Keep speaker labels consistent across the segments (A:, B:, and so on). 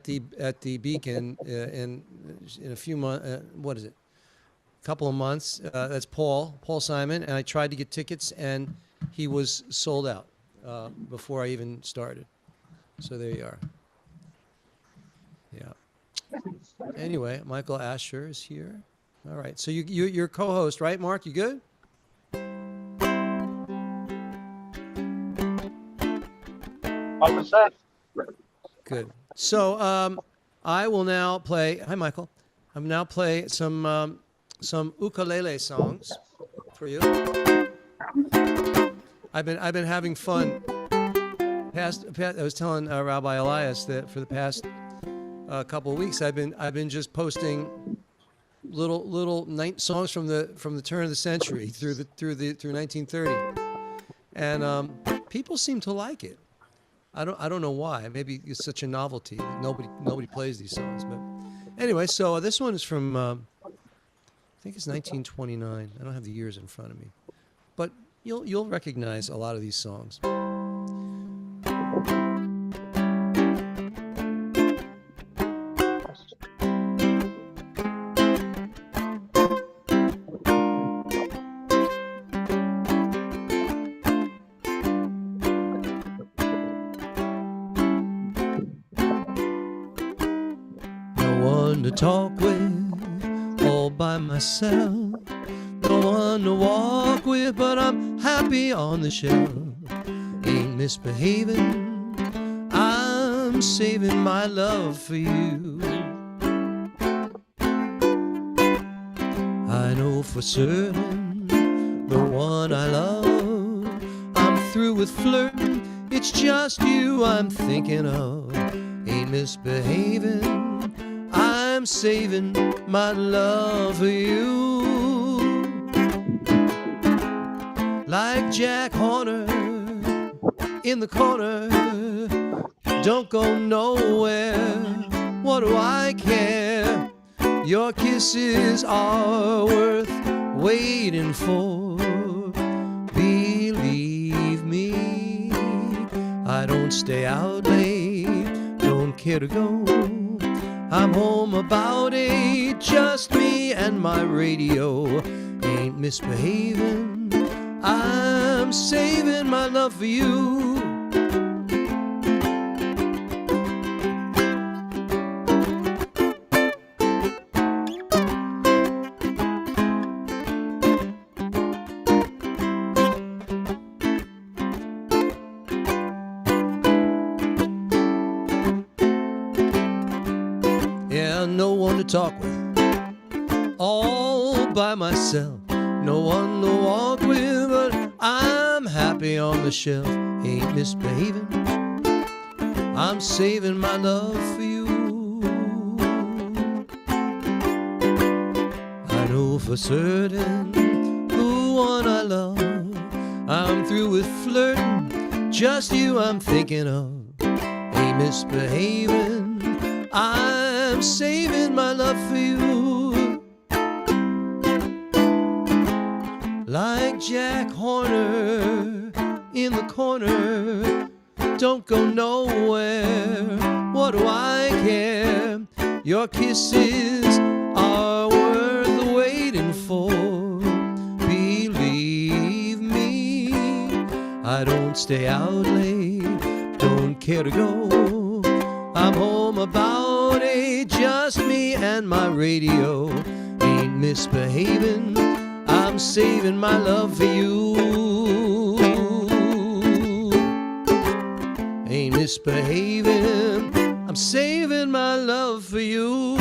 A: the Beacon in a few months. What is it? A couple of months. That's Paul Simon, and I tried to get tickets, and he was sold out before I even started. So there you are. Yeah. Anyway, Michael Asher is here. All right. So you're co-host, right, Mark? You good?
B: All set.
A: Good. So I will now play. Hi, Michael. I'm now play some ukulele songs for you. I've been having fun. I was telling Rabbi Elias that for the past couple of weeks I've been just posting little songs from the turn of the century through 1930, and people seem to like it. I don't know why. Maybe it's such a novelty that nobody plays these songs. But anyway, so this one is from I think it's 1929. I don't have the years in front of me, but you'll recognize a lot of these songs. To talk with, all by myself. No one to walk with, but I'm happy on the shelf. Ain't misbehaving, I'm saving my love for you. I know for certain the one I love. I'm through with flirting, it's just you I'm thinking of. Ain't misbehaving, I'm saving my love for you. Like Jack Horner in the corner, don't go nowhere. What do I care? Your kisses are worth waiting for. Believe me, I don't stay out late, don't care to go. I'm home about 8, just me and my radio. Ain't misbehaving, I'm saving my love for you. No one to talk with, all by myself. No one to walk with, but I'm happy on the shelf. Ain't misbehaving, I'm saving my love for you. I know for certain the one I love. I'm through with flirting, just you I'm thinking of. Ain't misbehaving, I'm saving my love for you. Like Jack Horner in the corner, don't go nowhere. What do I care? Your kisses are worth the waiting for. Believe me, I don't stay out late, don't care to go. I'm home about 8, just me and my radio. Ain't misbehaving, I'm saving my love for you. Ain't misbehaving, I'm saving my love for you.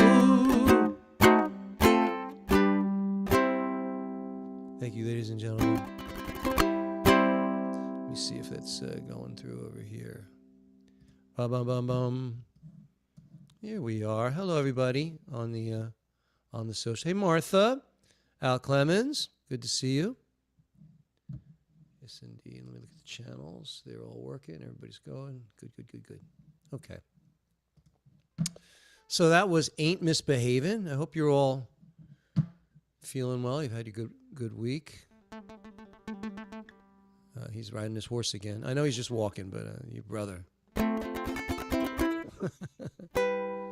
A: Thank you, ladies and gentlemen. Let me see if it's going through over here. Bum, bum, bum, bum. Here we are. Hello, everybody on the social. Hey, Martha, Al Clemens, good to see you. Yes, indeed. Let me look at the channels. They're all working. Everybody's going. Good, good, good, good. Okay. So that was Ain't Misbehaving. I hope you're all feeling well. You've had a good week. He's riding his horse again. I know he's just walking, but your brother.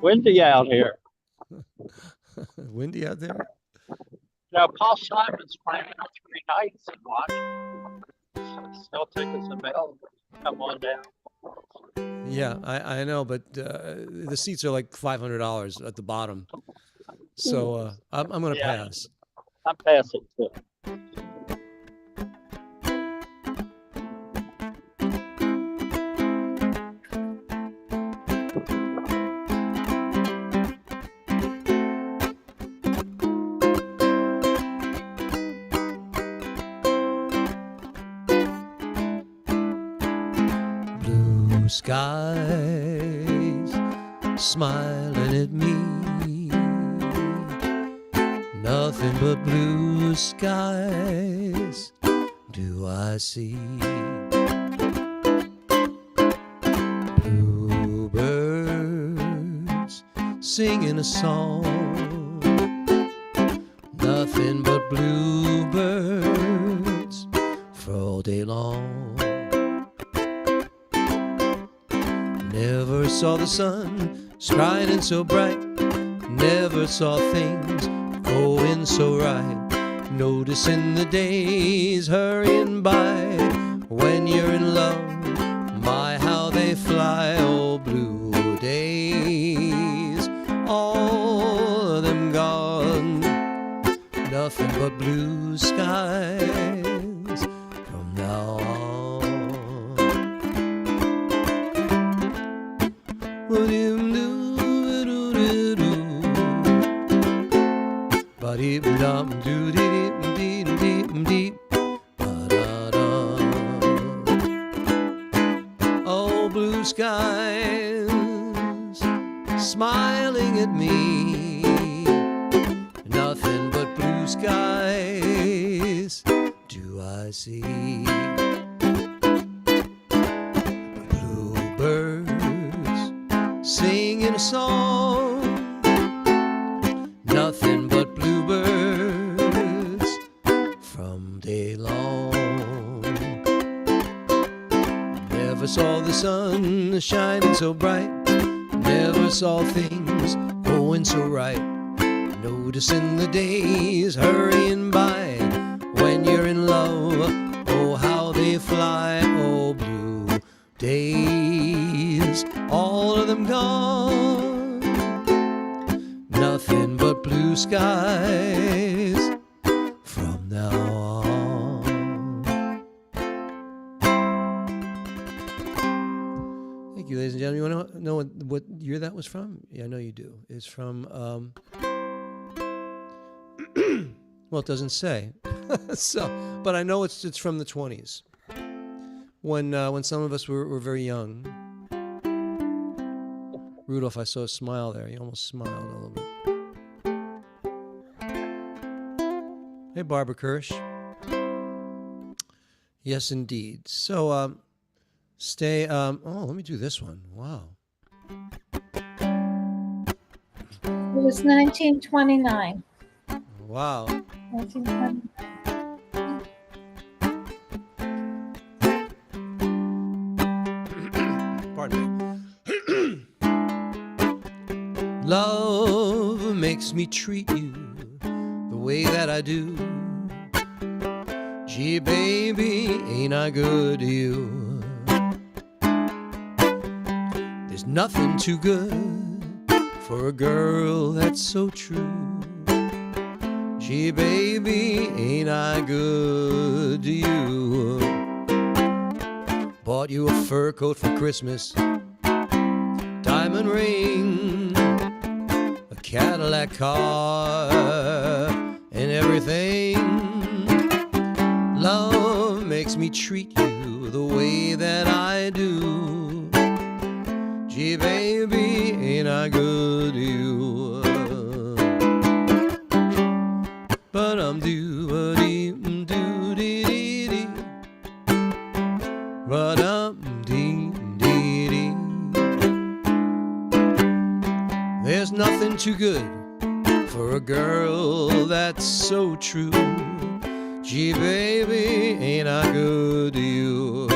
B: windy out here.
A: Windy out there?
B: Now, Paul Simon's playing 3 nights in Washington. Still tickets available. Come on down.
A: Yeah, I know, but the seats are like $500 at the bottom. So I'm going to pass.
B: I'm passing too.
A: Blue skies smiling at me, nothing but blue skies do I see. Bluebirds singing a song, nothing but bluebirds for all day long. Never saw the sun shining so bright, never saw things going so right, noticing the days hurrying by. When you're in love, my how they fly. Oh, blue days, all of them gone, nothing but blue skies from now on. Oh, blue skies smiling at me, nothing but blue skies do I see. Bluebirds singing a song, nothing but bluebirds from day long. Never saw the sun shining so bright, never saw things going so right, noticing the days hurrying by. When you're in love, oh how they fly. Oh, blue days, all of them gone, nothing but blue skies from now on. Thank you, ladies and gentlemen. You want to know what year that was from? Yeah, I know you do. It's from, well, it doesn't say. So, but I know it's from the 20s, when some of us were very young. Rudolph, I saw a smile there. You almost smiled a little bit. Hey, Barbara Kirsch. Yes, indeed. So, stay. Oh, let me do this one. Wow.
C: It was 1929.
A: Wow.
C: 1929.
A: Pardon me. Love makes me treat you the way that I do. Gee, baby, ain't I good to you? There's nothing too good for a girl that's so true. Gee, baby, ain't I good to you? Bought you a fur coat for Christmas, diamond ring, a Cadillac car, and everything. Love makes me treat you the way that I do. Gee, baby, ain't I good to you? But I'm do-a-dee-dee-dee-dee. But I'm dee-dee-dee. There's nothing too good for a girl that's so true. Gee, baby, ain't I good to you?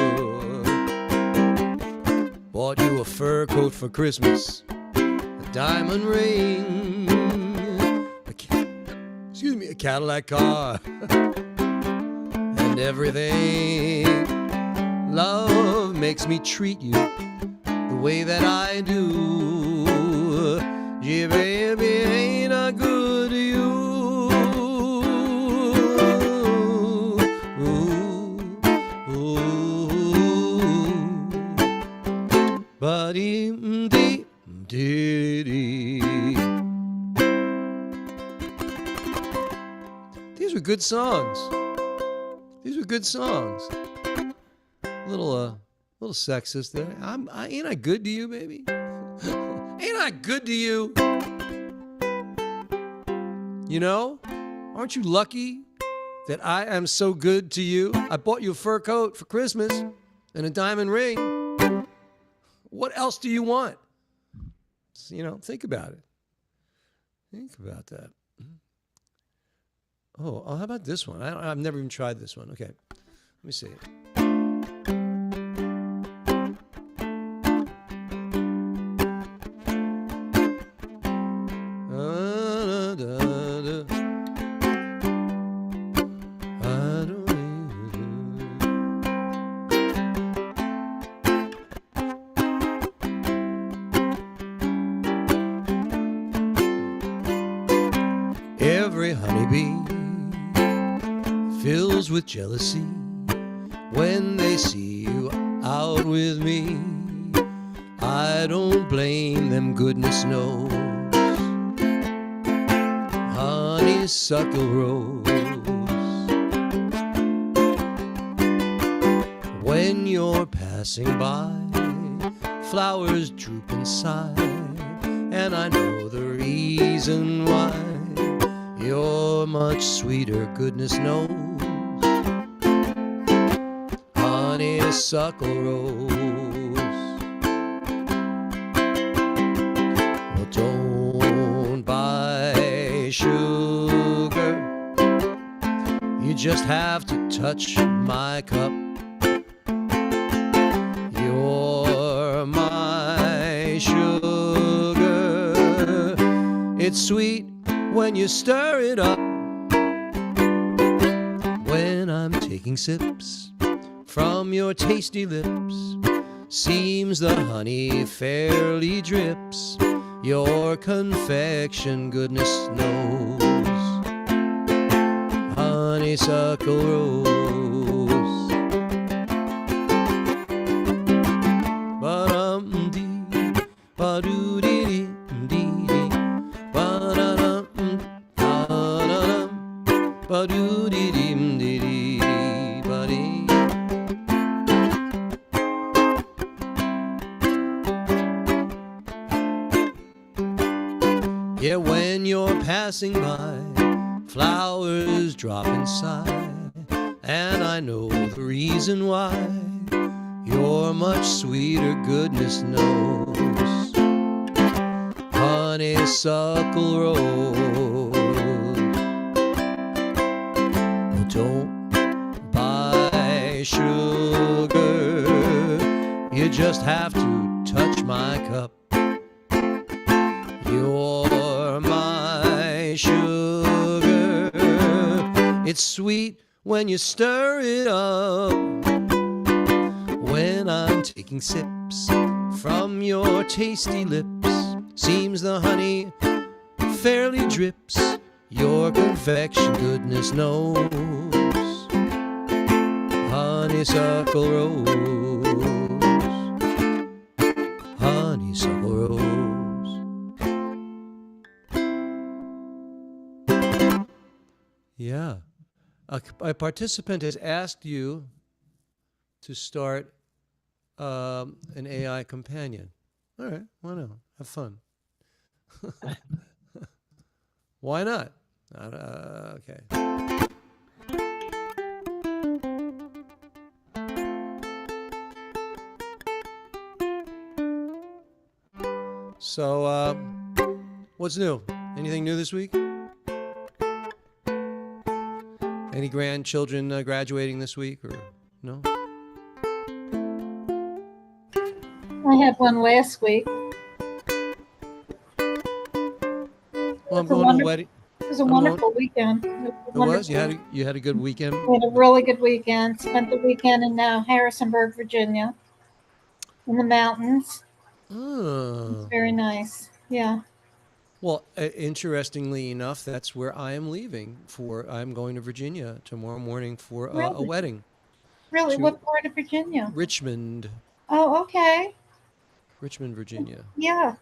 A: Bought you a fur coat for Christmas, a diamond ring, a Cadillac car, and everything. Love makes me treat you the way that I do. Yeah, baby, ain't I good to you? Ba-dee-dee, dee-dee. These were good songs. These were good songs. Little sexist there. Ain't I good to you, baby? Ain't I good to you? You know? Aren't you lucky that I am so good to you? I bought you a fur coat for Christmas and a diamond ring. What else do you want? You know, think about it. Think about that. Oh, how about this one? I've never even tried this one. Okay, let me see. Every honeybee fills with jealousy when they see you out with me. I don't blame them, goodness knows. Honeysuckle rose. When you're passing by, flowers droop inside, and I know the reason why. You're much sweeter, goodness knows. Honeysuckle rose. Well, don't buy sugar. You just have to touch my cup. You're my sugar. It's sweet when you stir it up. When I'm taking sips from your tasty lips, seems the honey fairly drips. Your confection, goodness knows. Honeysuckle rose. Ba-dum-dee, ba-doo-dee-dee, dee-dee, ba-da-dum. Ba-doo-dee-dee-dee-dee-dee-dee. Yeah, when you're passing by, flowers drop inside, and I know the reason why. You're much sweeter, goodness knows. Honeysuckle rose. Don't buy sugar. You just have to touch my cup. You're my sugar. It's sweet when you stir it up. When I'm taking sips from your tasty lips, seems the honey fairly drips. Your confection, goodness knows. Honeysuckle rose. Honeysuckle rose. Yeah. A participant has asked you to start an AI companion. All right, why not? Have fun. Why not? Okay. So, what's new? Anything new this week? Any grandchildren graduating this week, or no?
C: I had one last week.
A: Well, I'm
C: It's a
A: going to a
C: wonderful-
A: wedding.
C: It was a
A: I'm going-
C: wonderful weekend.
A: It was. You had a good weekend.
C: We had a really good weekend. Spent the weekend in Harrisonburg, Virginia, in the mountains.
A: Oh.
C: Very nice. Yeah.
A: Well, interestingly enough, that's where I am leaving for. I'm going to Virginia tomorrow morning for a
C: Really?
A: wedding.
C: Really?
A: To-
C: What part of Virginia?
A: Richmond,
C: Oh, okay.
A: Virginia.
C: Yeah.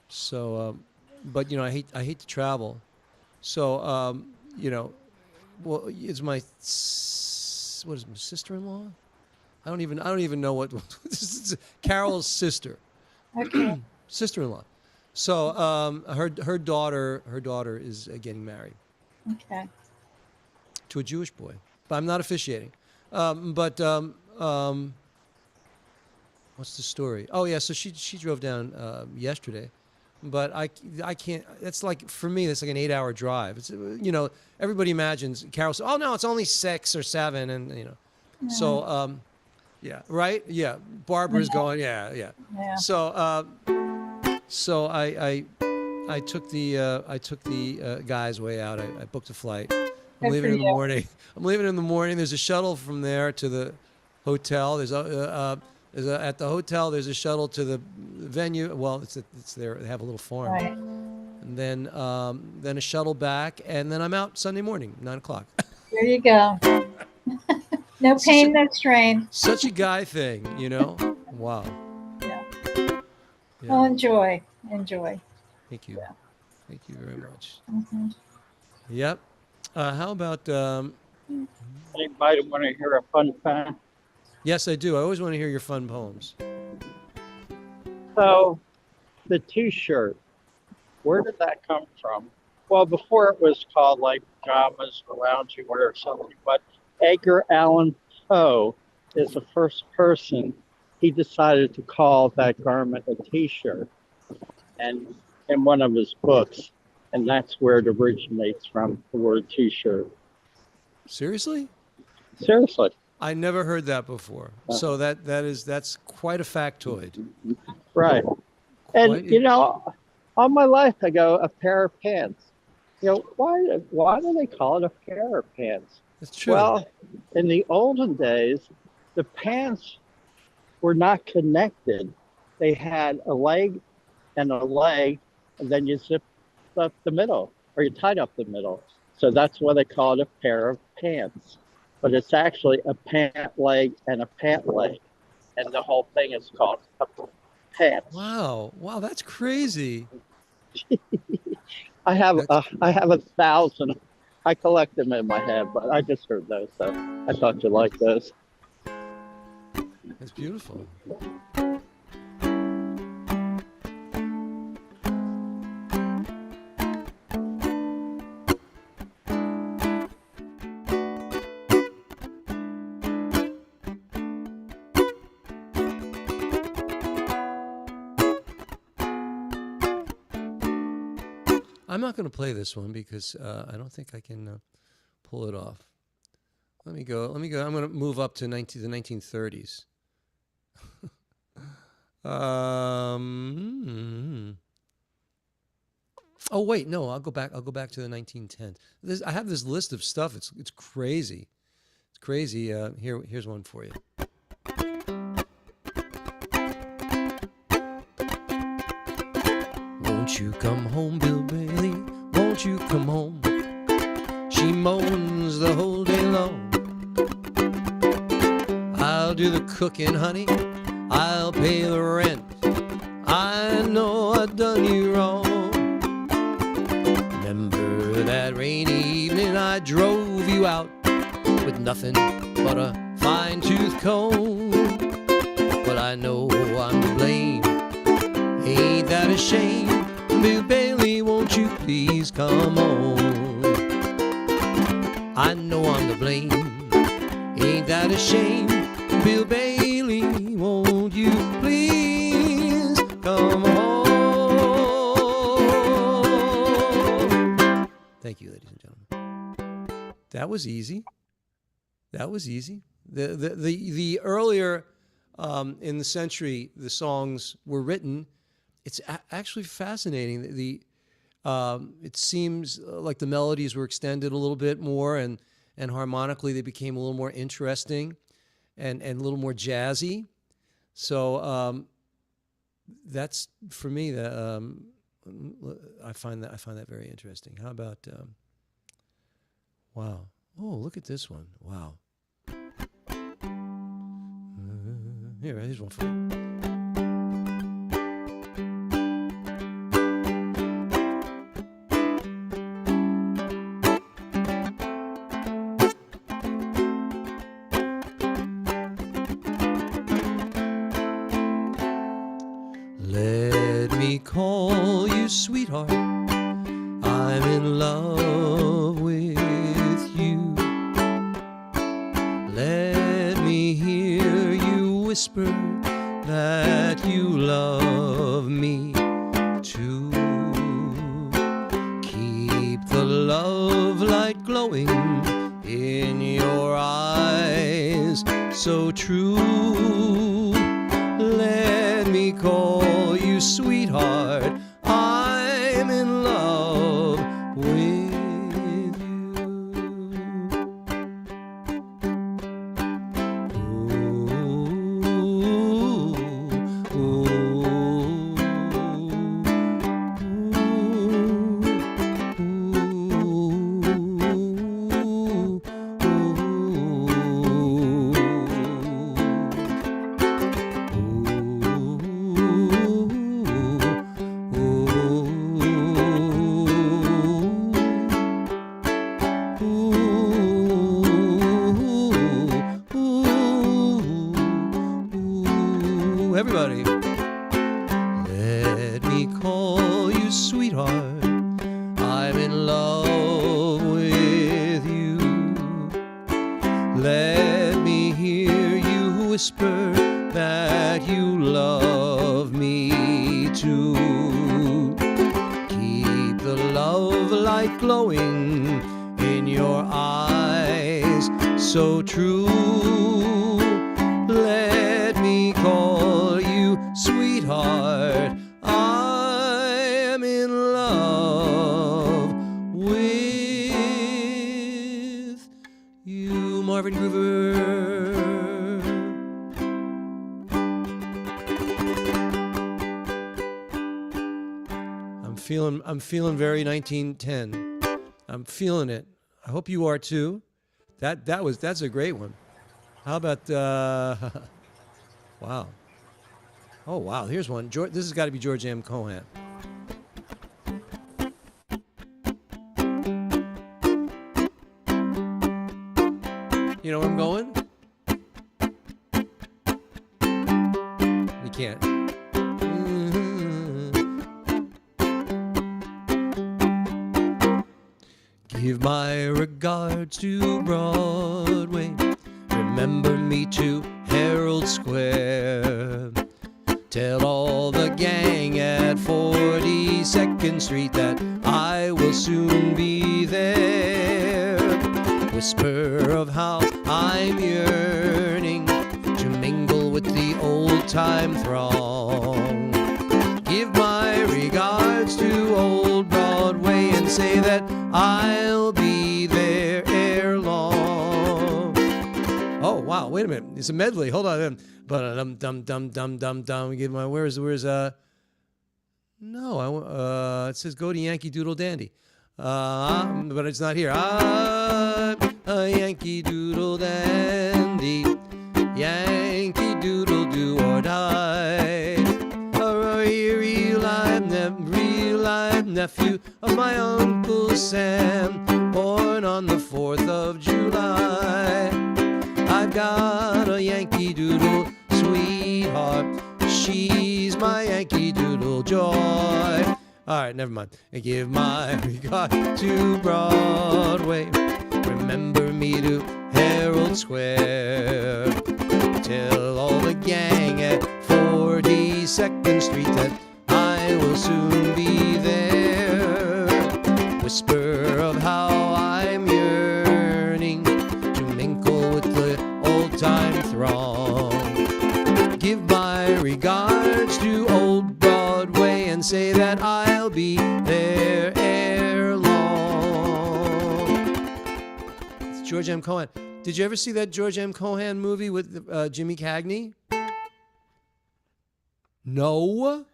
A: So, but I hate to travel. So, well, it's my what is it, my sister-in-law? I don't even know what this is. Carol's sister,
C: Okay.
A: sister-in-law. So, her daughter is getting married
C: Okay.
A: to a Jewish boy, but I'm not officiating. What's the story? Oh yeah, so she drove down yesterday, but I can't. It's like for me, it's like an 8-hour drive. It's everybody imagines Carol says, oh no, it's only 6 or 7, and so yeah, right, yeah. Barbara's going, yeah.
C: Yeah.
A: So I took the guy's way out. I booked a flight. I'm
C: Good
A: leaving
C: for
A: in the
C: you.
A: morning. I'm leaving in the morning. There's a shuttle from there to the hotel. There's at the hotel. There's a shuttle to the venue. Well, it's there. They have a little farm.
C: Right.
A: And then a shuttle back, and then I'm out Sunday morning, 9:00.
C: There you go. No pain, no strain.
A: Such a guy thing, Wow.
C: Yeah.
A: Yeah.
C: Well, enjoy.
A: Thank you.
C: Yeah.
A: Thank you very much.
C: Mhm.
A: Yep. How about?
B: Anybody want to hear a fun fact?
A: Yes, I do. I always want to hear your fun poems.
B: So, the T-shirt, where did that come from? Well, before it was called like pajamas or loungewear or something, but Edgar Allan Poe is the first person. He decided to call that garment a T-shirt, and in one of his books, and that's where it originates from, the word T-shirt.
A: Seriously?
B: Seriously.
A: I never heard that before. So that's quite a factoid.
B: Right. And
A: Quite-
B: all my life I go, a pair of pants. Why do they call it a pair of pants?
A: That's true.
B: Well, in the olden days, the pants were not connected. They had a leg, and then you zipped up the middle, or you tied up the middle. So that's why they call it a pair of pants. But it's actually a pant leg and a pant leg. And the whole thing is called pants.
A: Wow, that's crazy.
B: I have 1,000. I collect them in my head, but I just heard those, so I thought you'd like those.
A: That's beautiful. I'm not going to play this one because I don't think I can pull it off. Let me go. I'm going to move up to the 1930s. Oh wait, no. I'll go back to the 1910s. I have this list of stuff. It's crazy. It's crazy. Here's one for you. Won't you come home, Bill Bailey? Won't you come home? She moans the whole day long. I'll do the cooking, honey. I'll pay the rent. I know I done you wrong. Remember that rainy evening I drove you out with nothing but a fine-tooth comb. But I know I'm to blame. Ain't that a shame? Bill Bailey, won't you please come home? I know I'm to blame. Ain't that a shame? Bill Bailey, won't you please come home? Thank you, ladies and gentlemen. That was easy. The earlier in the century, the songs were written. It's actually fascinating. It seems like the melodies were extended a little bit more, and harmonically they became a little more interesting and a little more jazzy. So that's, for me, I find that very interesting. How about wow. Oh, look at this one. Wow. Here's one for you. Let me call you sweetheart. I'm in love with you. Let me hear you whisper that you love me too. Keep the love light glowing in your eyes, so true. Let me call you sweetheart. I'm in love with everybody. Let me call you sweetheart. I'm in love with you. Let me hear you whisper that you love me too. Keep the love light glowing in your eyes, so true. Let me call you sweetheart. I am in love with you. Marvin Groover. I'm feeling very 1910. I'm feeling it. I hope you are too. That's a great one. How about wow. Oh wow, here's one. This has got to be George M. Cohan. You know where I'm going? You can't. Give my regards to Broadway. Remember me to Herald Square. Tell all the gang at 42nd Street that I will soon be there. Whisper of how I'm yearning to mingle with the old-time throng. Give my regards to old Broadway and say that I'll be there ere long. Oh wow, wait a minute. It's a medley. Hold on. But dum dum dum dum dum dum. Give my where's no, it says go to Yankee Doodle Dandy. But it's not here. I'm a Yankee Doodle Dandy. Yankee Doodle do or die. A real live nephew of my Uncle Sam, born on the 4th of July. I've got a Yankee Doodle sweetheart. She's my Yankee Doodle joy. All right, never mind. I give my regard to Broadway. Remember me to Herald Square. Tell all the gang at 42nd Street that I will soon be there. Whisper of how I'm yearning to mingle with the old-time throng. Give my regards to old Broadway and say that I'll be there George M. Cohan. Did you ever see that George M. Cohan movie with Jimmy Cagney? No.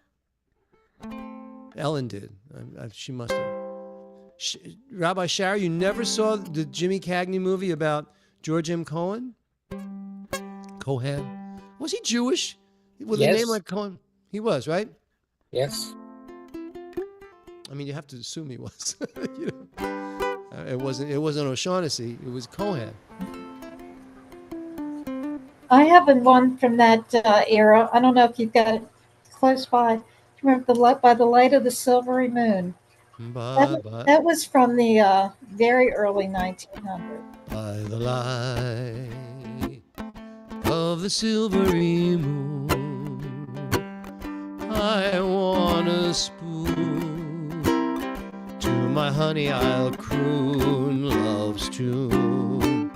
A: Ellen did. She must have. Rabbi Shara, you never saw the Jimmy Cagney movie about George M. Cohan? Cohan. Was he Jewish? With a name like Cohen? He was, right?
D: Yes.
A: I mean, you have to assume he was. You know? It wasn't O'Shaughnessy. It was Cohan.
C: I have one from that era. I don't know if you've got it close by. Remember By the Light of the Silvery Moon? That was from the very early 1900s.
A: By the light of the silvery moon, I want a spoon. To my honey I'll croon love's tune.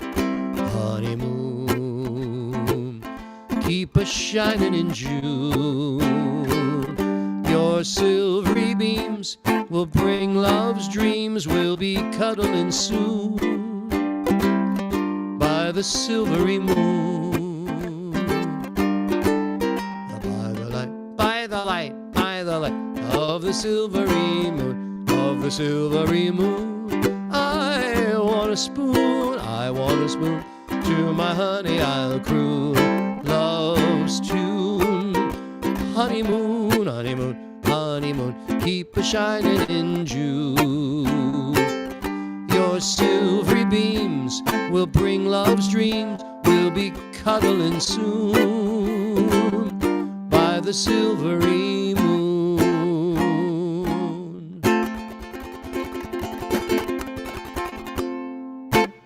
A: Honeymoon, keep a shining in June. Your silvery beams will bring love's dreams. We'll be cuddling soon by the silvery moon. By the light of the silvery moon, of the silvery moon. I want a spoon, to my honey I'll croon love's tune. Honeymoon, honeymoon, honeymoon, keep a shining in June. Your silvery beams will bring love's dreams. We'll be cuddling soon by the silvery moon.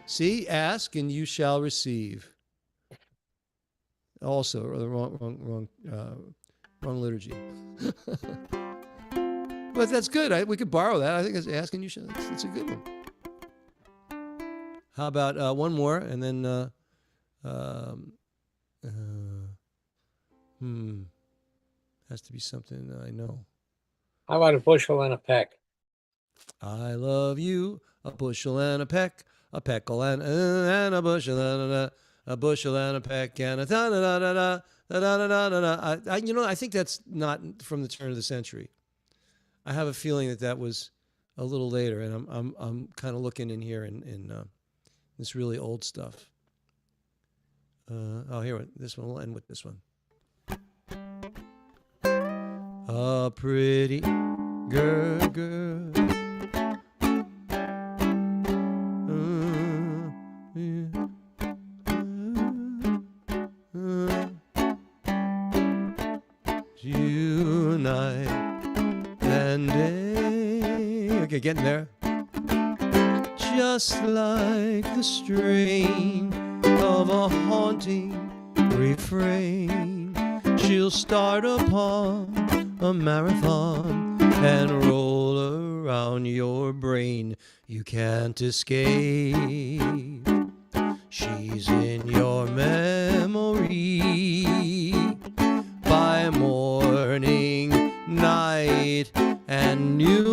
A: See, ask and you shall receive. Also, the wrong liturgy. But that's good. We could borrow that. I think it's asking you should. It's a good one. How about one more, and then has to be something I know.
D: How about a bushel and a peck?
A: I love you, a bushel and a peck, a peckle and a bushel and a bushel and a peck and a da da da da da da da da da. I think that's not from the turn of the century. I have a feeling that was a little later, and I'm kind of looking in here in this really old stuff. Here, this one. We'll end with this one. A pretty girl. Night and day. Okay, getting there. Just like the strain of a haunting refrain, she'll start upon a marathon and roll around your brain. You can't escape. She's in your memory by morning, night, and noon.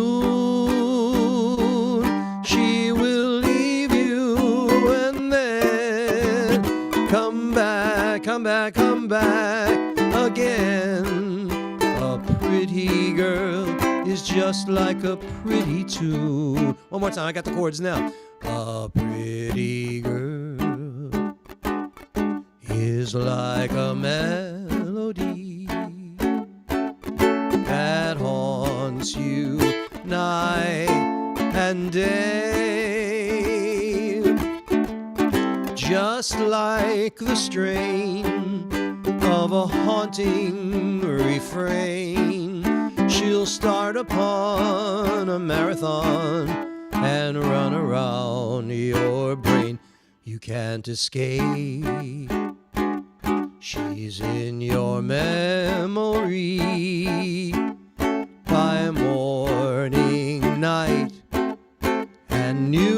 A: She will leave you and then come back again. A pretty girl is just like a pretty tune. One more time, I got the chords now. A pretty girl is like a melody that haunts you night and day, just like the strain of a haunting refrain. She'll start upon a marathon and run around your brain. You can't escape. She's in your memory by morning, night, and noon.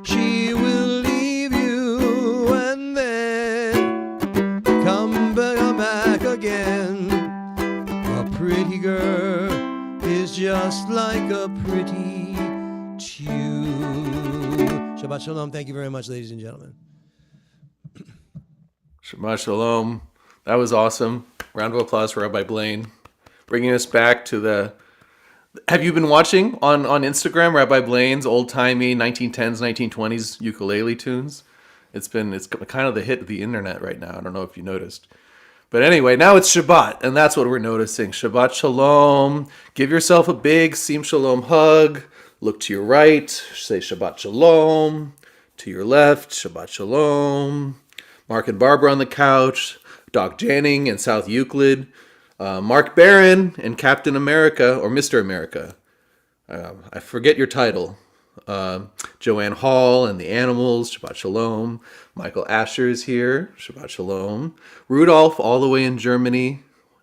A: She will leave you and then come back again. A pretty girl is just like a pretty tune. Shabbat Shalom. Thank you very much, ladies and gentlemen.
E: Shabbat Shalom. That was awesome. Round of applause for Rabbi Blaine. Bringing us back to the... Have you been watching on Instagram Rabbi Blaine's old-timey 1910s, 1920s ukulele tunes? It's kind of the hit of the internet right now. I don't know if you noticed. But anyway, now it's Shabbat, and that's what we're noticing. Shabbat Shalom. Give yourself a big Sim Shalom hug. Look to your right. Say Shabbat Shalom. To your left, Shabbat Shalom. Mark and Barbara on the couch. Doc Janning in South Euclid. Mark Barron and Captain America, or Mr. America. I forget your title. Joanne Hall and the Animals, Shabbat Shalom. Michael Asher is here, Shabbat Shalom. Rudolph, all the way in Germany,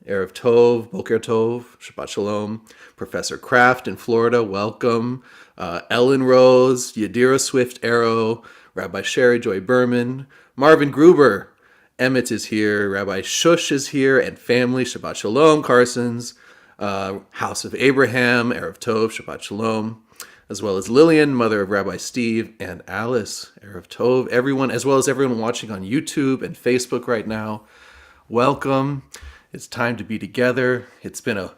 E: Erev Tov, Boker Tov, Shabbat Shalom. Professor Kraft in Florida, welcome. Ellen Rose, Yadira Swift Arrow, Rabbi Sherry Joy Berman, Marvin Gruber, Emmett is here, Rabbi Shush is here, and family, Shabbat Shalom, Carsons, House of Abraham, Erev Tov, Shabbat Shalom, as well as Lillian, mother of Rabbi Steve, and Alice, Erev Tov, everyone, as well as everyone watching on YouTube and Facebook right now. Welcome. It's time to be together. It's been a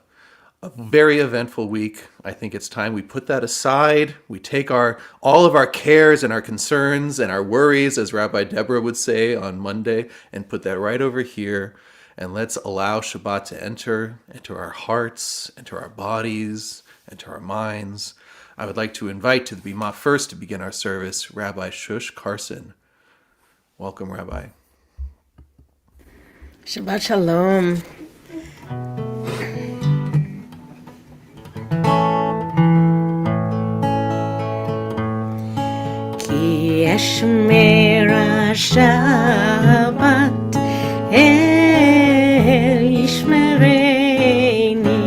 E: very eventful week. I think it's time we put that aside. We take all of our cares and our concerns and our worries, as Rabbi Deborah would say on Monday, and put that right over here. And let's allow Shabbat to enter into our hearts, into our bodies, into our minds. I would like to invite to the Bima first to begin our service, Rabbi Shush Carson. Welcome, Rabbi.
F: Shabbat Shalom. Ki yashmer Shabbat el yishmereini.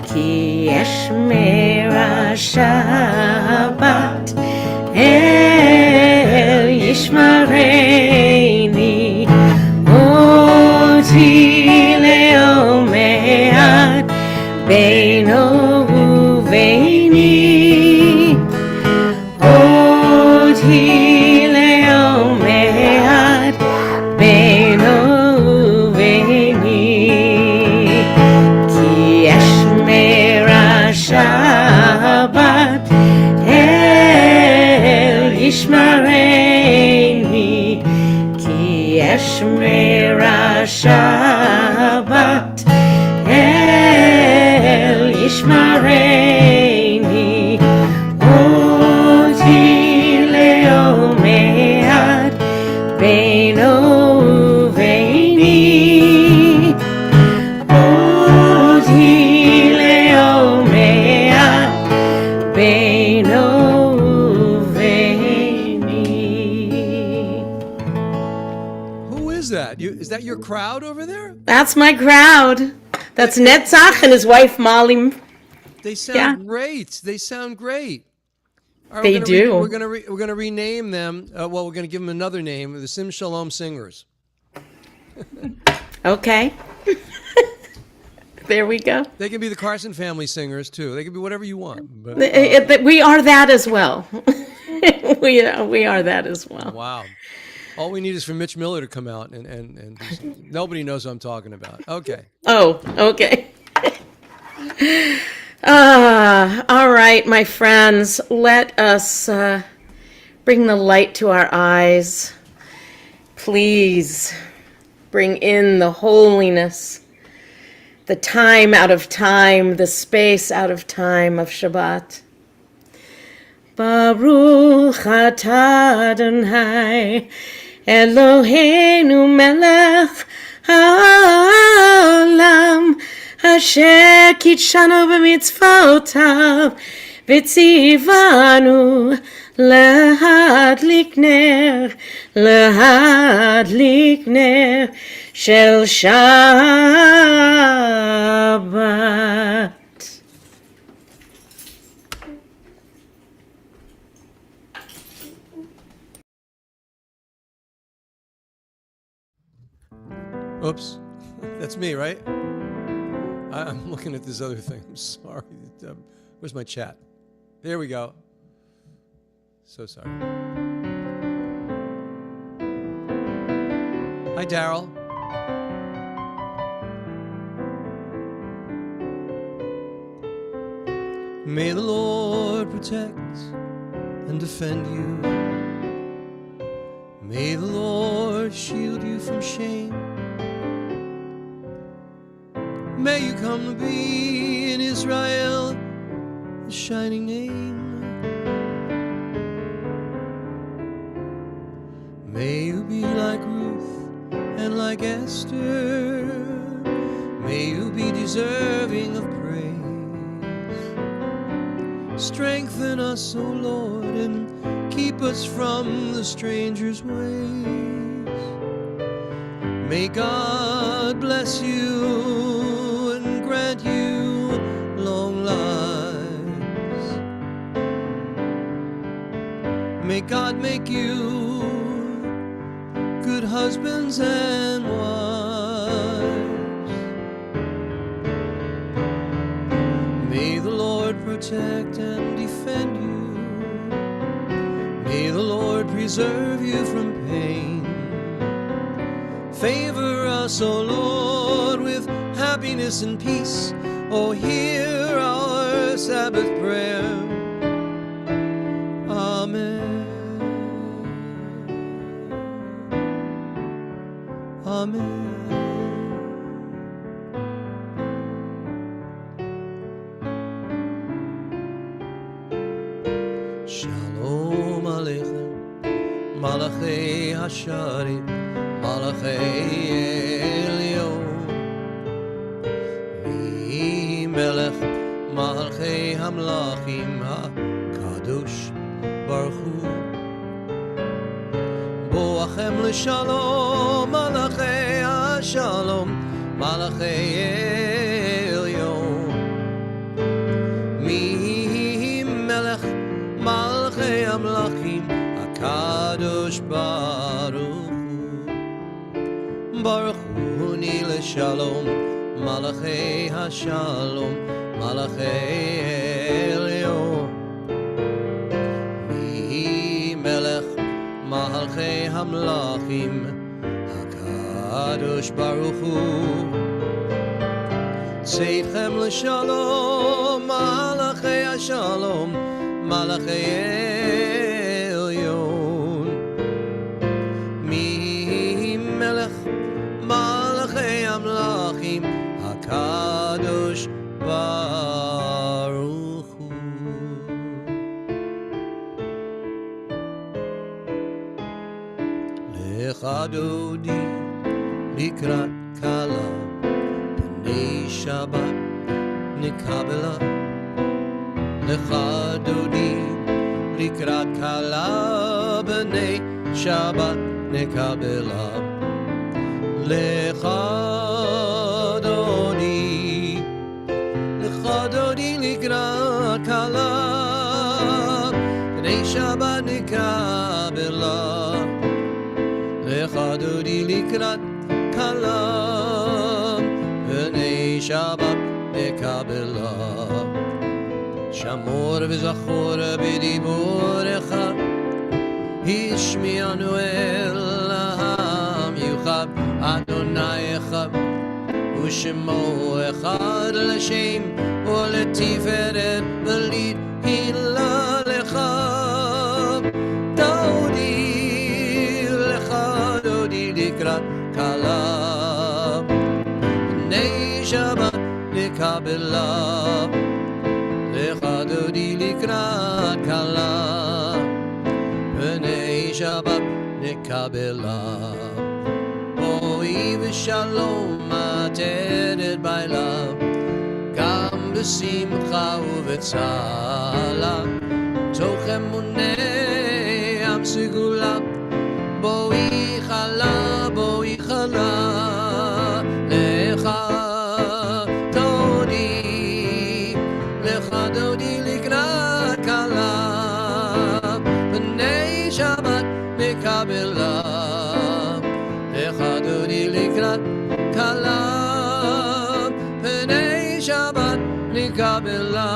F: Ki yashmer Shabbat el yishmereini. Oti leomead beino uveini. Oti leomead beino uveini. Ki yashmer Shabbat el yishmereini. Ki yashmer Shabbat el yishmereini. Oti leomead beino uveini. Oti leomead beino uveini.
A: Who is that? Is that your crowd over there?
F: That's my crowd. That's Netzach and his wife Molly.
A: They sound great. They sound great. All right,
F: They do.
A: We're gonna rename them. We're gonna give them another name: the Sim Shalom Singers.
F: Okay. There we go.
A: They can be the Carson Family Singers too. They can be whatever you want. But,
F: We are that as well. we are that as well.
A: wow. All we need is for Mitch Miller to come out and just, nobody knows what I'm talking about. Okay.
F: Oh, okay. All right, my friends, let us bring the light to our eyes. Please bring in the holiness, the time out of time, the space out of time of Shabbat. Baruch atah Adonai Eloheinu melech haolam asher kitshanu b'mitzvotav v'tzivanu להדליק נר של שבת.
A: Oops. That's me, right? I'm looking at this other thing. I'm sorry. Where's my chat? There we go. So sorry. Hi, Daryl. May the Lord protect and defend you. May the Lord shield you from shame. May you come to be in Israel a shining name. May you be like Ruth and like Esther. May you be deserving of praise. Strengthen us, O Lord, and keep us from the stranger's ways. May God bless you and grant you long lives. May God make you good husbands and wives. May the Lord protect and defend you. May the Lord preserve you from pain. Favor us, O Lord, with happiness and peace. Oh, hear our Sabbath prayer. Amen. Amen. Shalom Aleichem, Malachei Hasharim, Malachei Elyon, Mi Melech Malchei Hamlachim HaKadosh Baruch Hu. Boachem l'shalom, Malachei Hashalom, Malachei Elyon, Mi Melech Malchei Hamlachim HaKadosh Baruch Hu. Baruch Hu ni l'shalom, Malachei Hashalom, Malachei Elyon, Mi Melech Malchei Hamlachim HaKadosh Baruch Hu. Seichem l'shalom, Malachei Hashalom, Malachei Elyon, Mi Melech Malachei Hamlachim HaKadosh Baruch Hu. Lecha dodi likrat kala, b'nei Shabbat nikabela. Lecha dodi likrat kala, b'nei Shabbat nikabela. Lecha dodi likrat kala, b'nei Shabbat nikabela. Lecha dodi likrat kala, b'nei Shabbat nikabela. Shamor v'zachor b'diborecha, Hishmianu el ha'miyuchad, Adonai echad, U'shemo echad l'shem, U'letiferet v'lid hila lecha. Dodi lecha, dodi likrat kala, b'nei Shabbat nikabela. Lecha dodi likrat kala, b'nei Shabbat nikabela. Boi v'shalom ateret baila, gam b'simcha u'v'tzala, toch emunei am segula. Boi chala, lecha dodi, lecha dodi likrat kala, b'nei Shabbat nikabela. Lecha dodi likrat kala, b'nei Shabbat nikabela.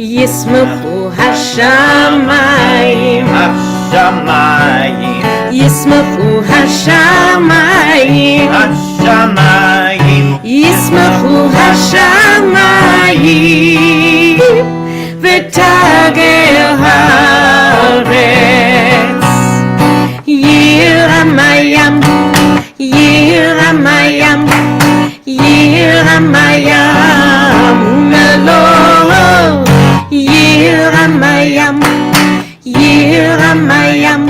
F: ישמחו השמיים,
G: השמיים,
F: ישמחו השמיים,
G: השמיים,
F: ישמחו השמיים, ותגל הארץ. יירם הים, יירם הים, יירם הים ומלואו. יירם הים, יירם הים,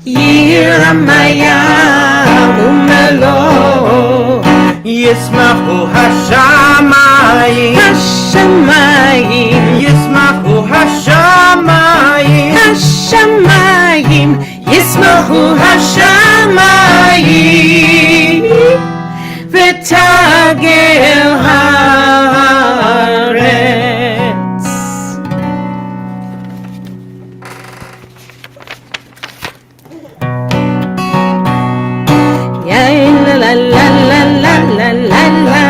F: יירם הים ומלואו.
G: ישמחו השמיים,
F: השמיים,
G: ישמחו השמיים,
F: השמיים, ישמחו השמיים, ותגל הארץ. יא לה לה לה לה לה לה לה לה,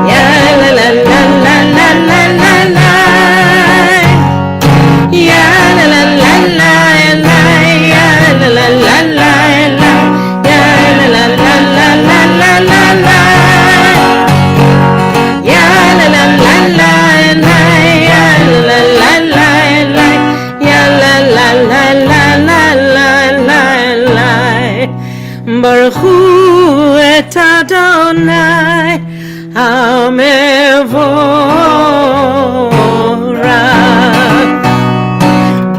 F: יא לה לה לה לה לה לה לה לה, יא לה לה לה לה לה, יא לה לה לה לה לה, יא לה לה לה לה לה לה לה לה, יא לה לה לה לה לה, יא לה לה לה לה, יא לה לה לה לה לה לה לה לה. ברכו את אדוני המבורך,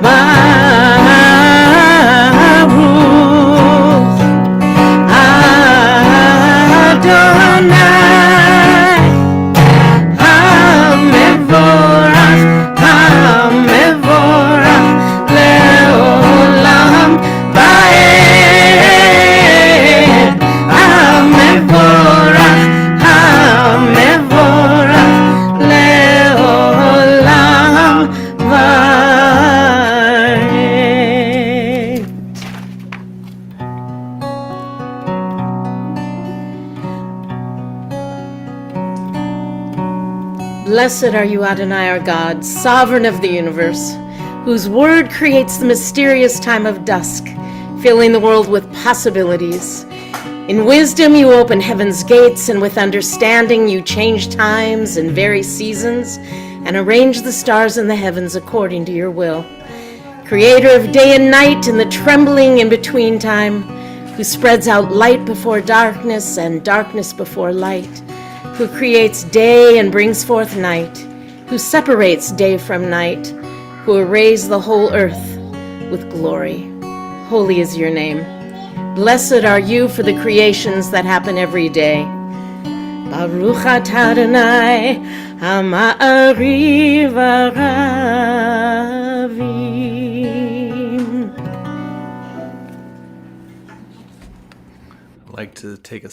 F: ברוך אדוני המבורך, המבורך לעולם ועד. המבורך, המבורך לעולם ועד. Blessed are you, Adonai, our God, sovereign of the universe, whose word creates the mysterious time of dusk, filling the world with possibilities. In wisdom you open heaven's gates, and with understanding you change times and vary seasons, and arrange the stars in the heavens according to your will. Creator of day and night and the trembling in between time, who spreads out light before darkness and darkness before light, who creates day and brings forth night, who separates day from night, who arrays the whole earth with glory. Holy is your name. Blessed are you for the creations that happen every day. Baruch atah Adonai ha'ma'ariv ha'ravim.
E: I'd like to take a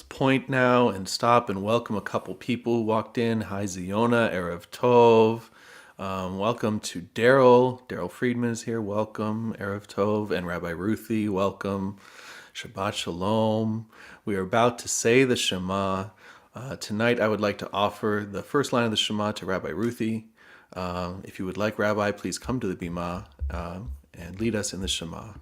E: point now and stop and welcome a couple people who walked in. Hi, Ziona, Erev Tov. Welcome to Daryl. Daryl Friedman is here. Welcome, Erev Tov. And Rabbi Ruthie, welcome. Shabbat Shalom. We are about to say the Shema. Tonight I would like to offer the first line of the Shema to Rabbi Ruthie. If you would like, Rabbi, please come to the Bima and lead us in the Shema.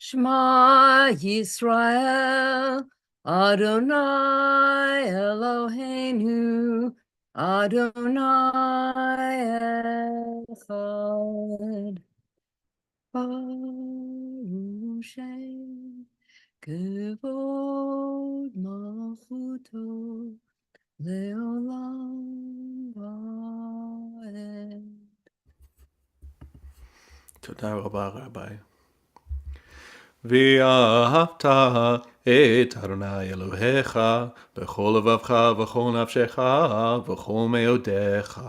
H: Shema Yisrael, Adonai Eloheinu, Adonai Echad. Baruch Shem Kevod Malchuto Leolam Vaed.
E: Toda Rabba, Rabbi. ואהבת את אדוני אלוהיך בכל לבבך וכל נפשך וכל מאודיך,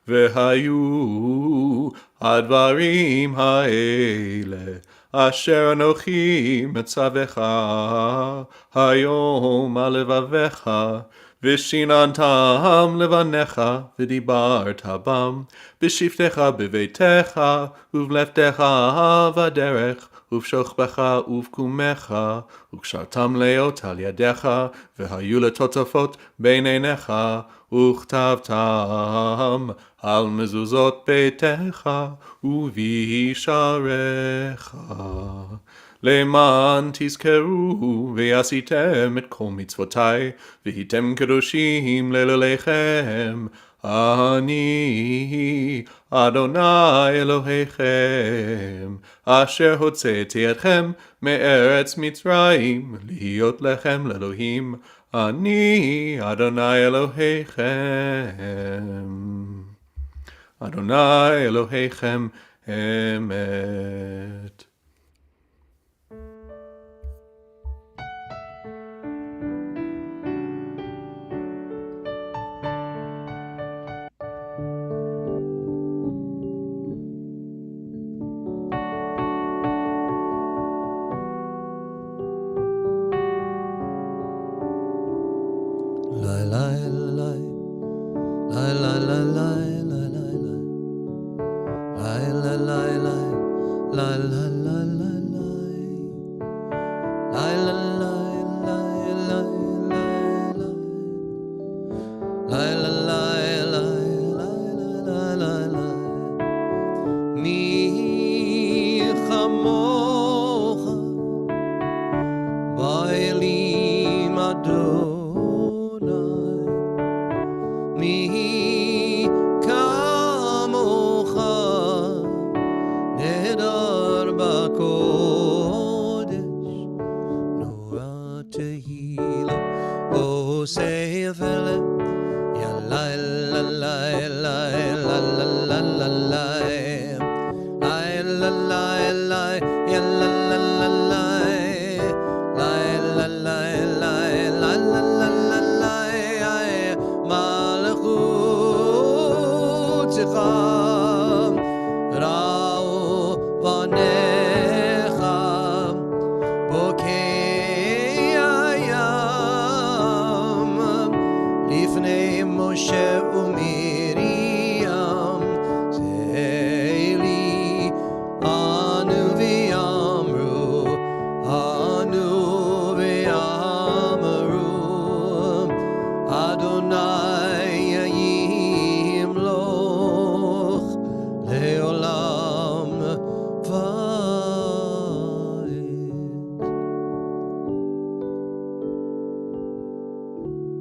E: והיו הדברים האלה אשר אנוכי מצווך היום על לבביך, ושיננתם לבניך ודיברת בם בשבתך בביתך ובלכתך בדרך ובשוכבך ובקומך, וקשרתם להיות על ידיך, והיו לטוטפות בין עיניך, וכתבתם על מזוזות ביתך, ובישעריך. למען תזכרו ועשיתם את כל מצוותי, והייתם קדושים לאלוהיכם. אני אדוני אלוהיכם, אשר הוצאתי אתכם מארץ מצרים, להיות לכם לאלוהים. אני אדוני אלוהיכם. אדוני אלוהיכם אמת.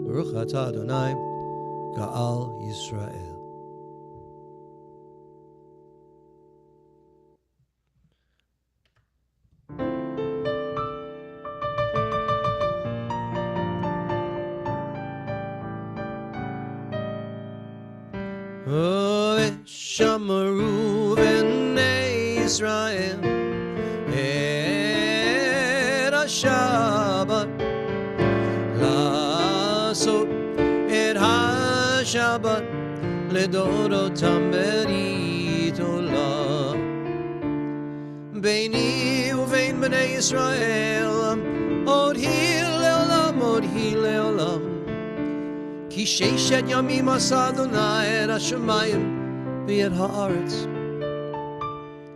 A: Baruch atah Adonai, Ga'al Yisrael. Shamaru b'nei Yisrael et ha-Shabbat la'asot et ha-Shabbat לדורותם ברית עולם ביני ובין בני ישראל עוד היא לעולם עוד היא לעולם כי ששת ימים עשה אדוני את השמיים ואת הארץ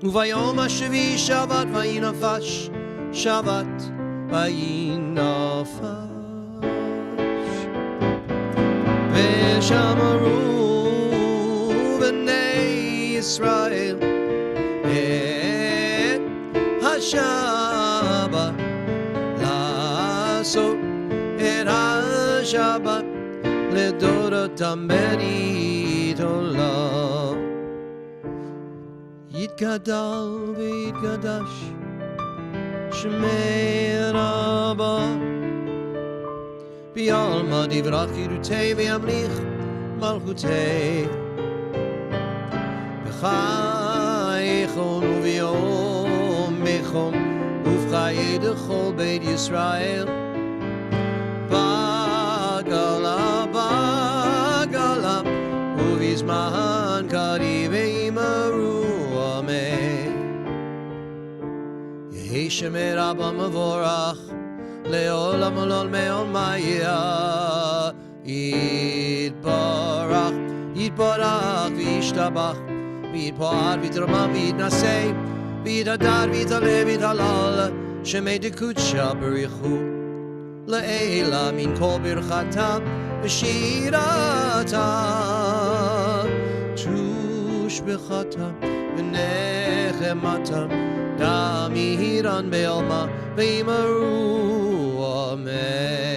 A: וביום השביעי שבת וינפש שבת וינפש ושמרו בני ישראל את השבת לעשות את השבת לדורותם ברית עולם יתגדל ויתקדש שמי רבה בעלמא דברך חירותי וימליך מלכותי בחייכון וביומכון ובחיי דכל בית ישראל בגלה בגלה ובזמן קריב וימרו אמן יהי שמי רבה מבורך לעולם ולעולמי עולמיה יתברך יתברך וישתבח ויתפאר ויתרומם ויתנשא ויתהדר ויתעלה ויתהלל שמי דקודשא בריחו לעילה מן כל ברכתה ושירתה תושבחתה ונחמתה דמירן בעלמה ואמרו אמן.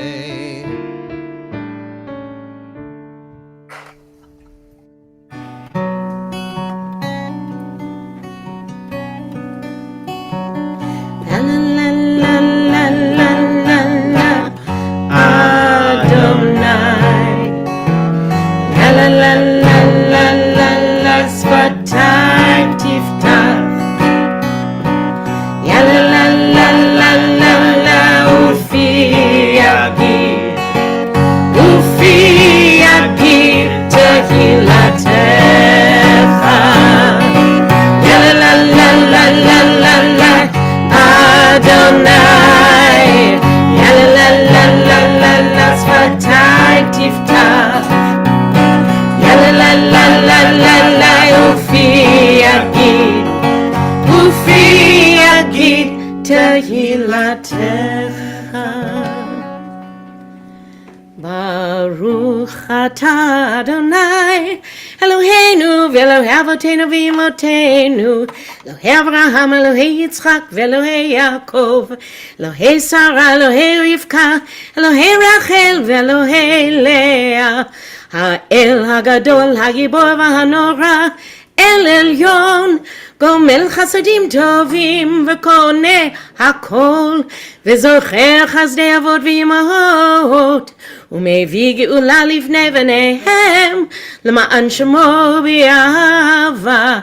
F: Baruch atah Adonai Eloheinu v'Elohei Avotenu v'Imotenu Elohei Avraham, Elohei Yitzchak v'Elohei Yaakov Elohei Sarah, Elohei Rivka Elohei Rachel v'Elohei Leah Ha'el Hagadol Hagibor v'Hanora El Elyon גומל חסדים טובים וקונה הכל וזוכר חסדי אבות ואימהות ומביא גאולה לפני בניהם למען שמו באהבה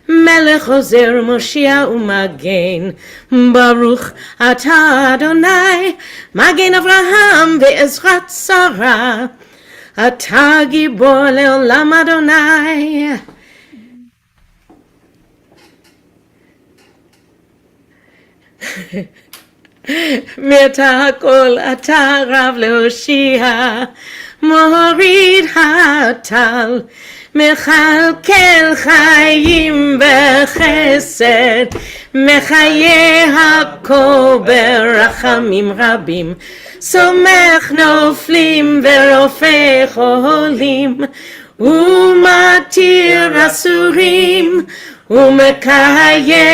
F: מלך עוזר מושיע ומגן ברוך אתה אדוני מגן אברהם ועזרת שרה אתה גיבור לעולם אדוני מעתה הכל אתה רב להושיע מוריד הטל מכלכל חיים בחסד מחיה הכל ברחמים רבים סומך נופלים ורופא חולים ומתיר אסורים ומקיים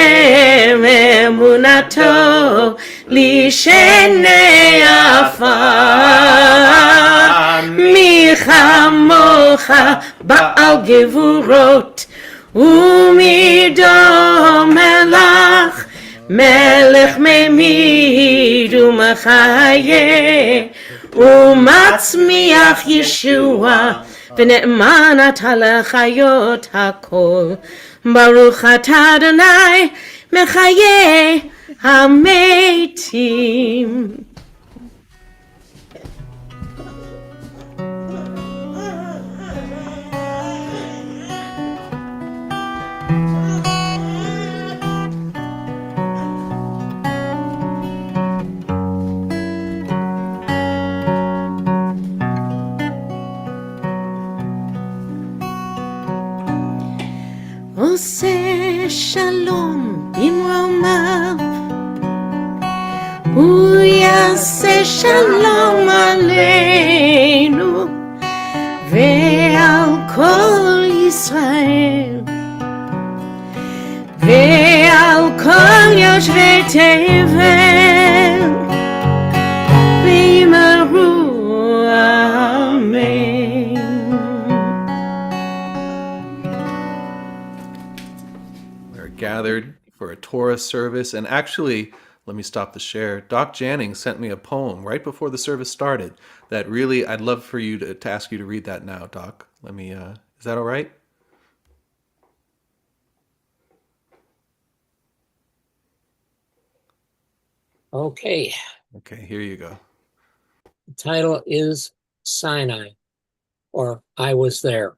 F: אמונתו לשני עפר מי כמוך בעל גבורות ומי דומה לך מלך ממית ומחיה ומצמיח ישועה ונאמן אתה לחיות הכל ברוך אתה אדוני מחיה המתים. עושה שלום במרומיו, הוא יעשה שלום עלינו ועל כל ישראל ועל כל יושבי תבל ואמרו אמן.
E: Gathered for a Torah service, and actually, let me stop the share. Doc Janning sent me a poem right before the service started that really I'd love for you to ask you to read that now, Doc. Let me is that all right?
D: Okay.
E: Okay, here you go.
D: The title is Sinai, or I Was There.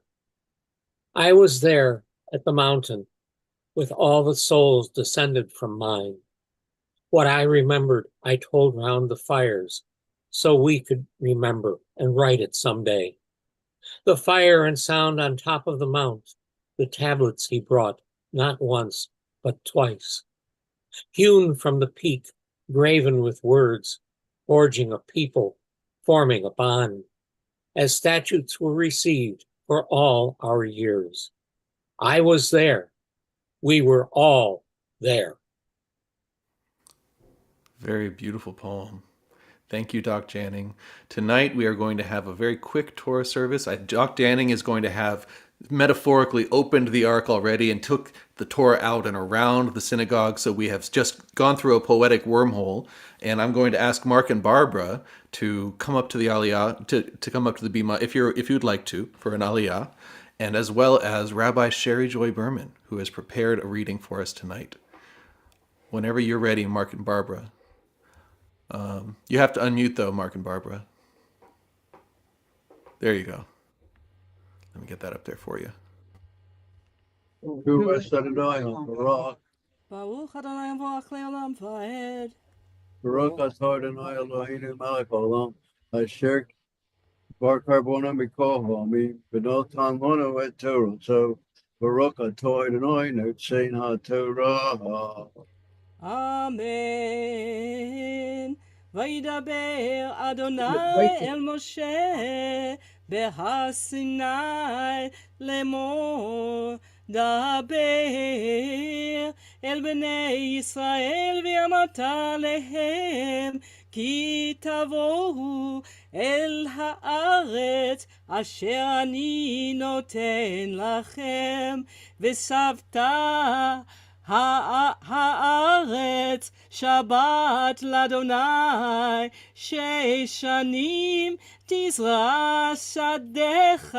D: I was there at the mountain with all the souls descended from mine. What I remembered, I told round the fires, so we could remember and write it someday. The fire and sound on top of the mount, the tablets he brought, not once, but twice, hewn from the peak, graven with words, forging a people, forming a bond, as statutes were received for all our years. I was there. We were all there.
E: Very beautiful poem. Thank you, Doc Janning. Tonight we are going to have a very quick Torah service. Doc Janning is going to have metaphorically opened the ark already and took the Torah out and around the synagogue. So we have just gone through a poetic wormhole. And I'm going to ask Mark and Barbara to come up to the Aliyah, to come up to the Bima, if you'd like to, for an Aliyah, and as well as Rabbi Sherry Joy Berman, who has prepared a reading for us tonight. Whenever you're ready, Mark and Barbara. You have to unmute though, Mark and Barbara. There you go. Let me get that up there for you.
I: Who is Adonai on the rock?
J: Baruch Adonai Baruch Leolam Vaed.
I: Baruch atah Adonai Eloheinu melech haolam. Asher bar karbona mikol ha'olam. V'notan lanu et Torah. So Baruch atah Adonai notzein ha'Torah.
J: Amen. וידבר אדוני אל משה בהר סיני לאמור דבר אל בני ישראל ואמרת להם כי תבואו אל הארץ אשר אני נותן לכם וסבת הארץ שבת לאדוני 6 שנים תזרע שדך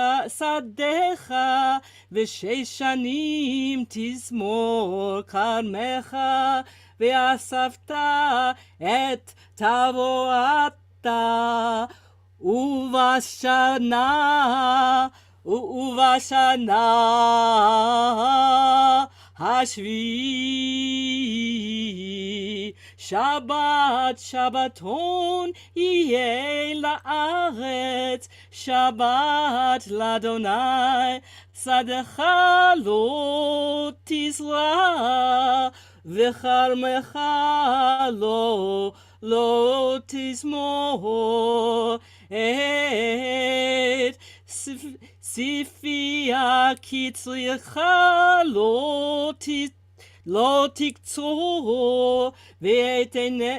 J: ו6 שנים תזמור כרמך ואספת את תבואת ובשנה השביעי שבת שבתון יהיה לארץ שבת לאדוני שדך לא תזרע וכרמך לא תזמור את ספיה קצרך לא תקצור ואת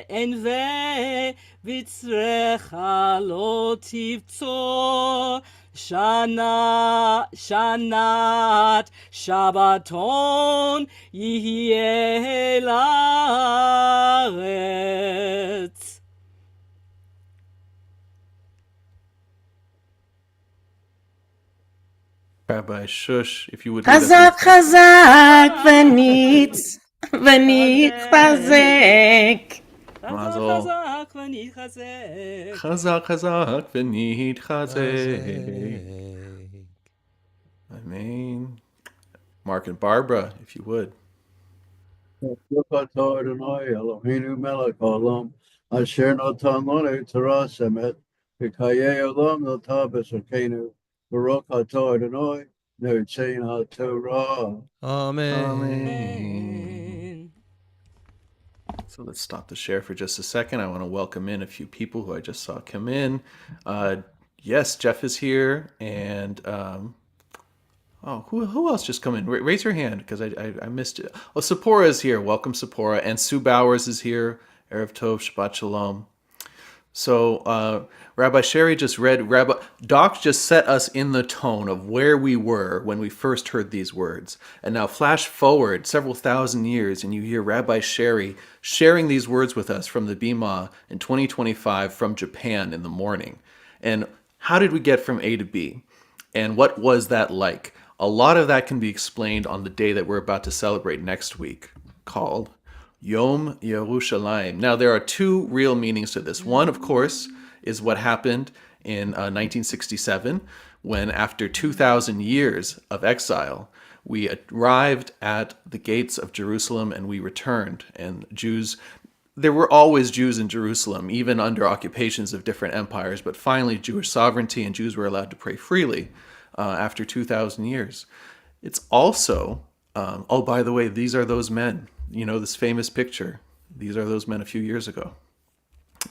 J: ענבי בצרך לא תבצור שנת שבתון יהיה לארץ.
E: Rabbi Shush, if you would lead us
F: חזק חזק ונתחזק.
E: Mazel.
J: חזק ונתחזק.
E: חזק חזק ונתחזק. Amen. Mark and Barbara, if you would.
I: Baruch atah Adonai Eloheinu melech haolam. Asher natan lanu Torah semet. V'kayei olam notah b'sarkeinu. Baruch atah Adonai notzein ha'Torah.
A: Amen.
J: Amen.
E: So let's stop the share for just a second. I want to welcome in a few people who I just saw come in. Yes, Jeff is here, and who else just come in? Raise your hand because I missed it. Oh, Sephora is here. Welcome, Sephora, and Sue Bowers is here. Erev Tov, Shabbat Shalom. So Rabbi Sherry just read, Doc just set us in the tone of where we were when we first heard these words. And now flash forward several thousand years and you hear Rabbi Sherry sharing these words with us from the Bima in 2025 from Japan in the morning. And how did we get from A to B? And what was that like? A lot of that can be explained on the day that we're about to celebrate next week, called Yom Yerushalayim. Now, there are two real meanings to this. One, of course, is what happened in 1967, when after 2,000 years of exile, we arrived at the gates of Jerusalem and we returned. And there were always Jews in Jerusalem, even under occupations of different empires, but finally Jewish sovereignty and Jews were allowed to pray freely after 2,000 years. It's also, by the way, these are those men. You know, this famous picture. These are those men a few years ago.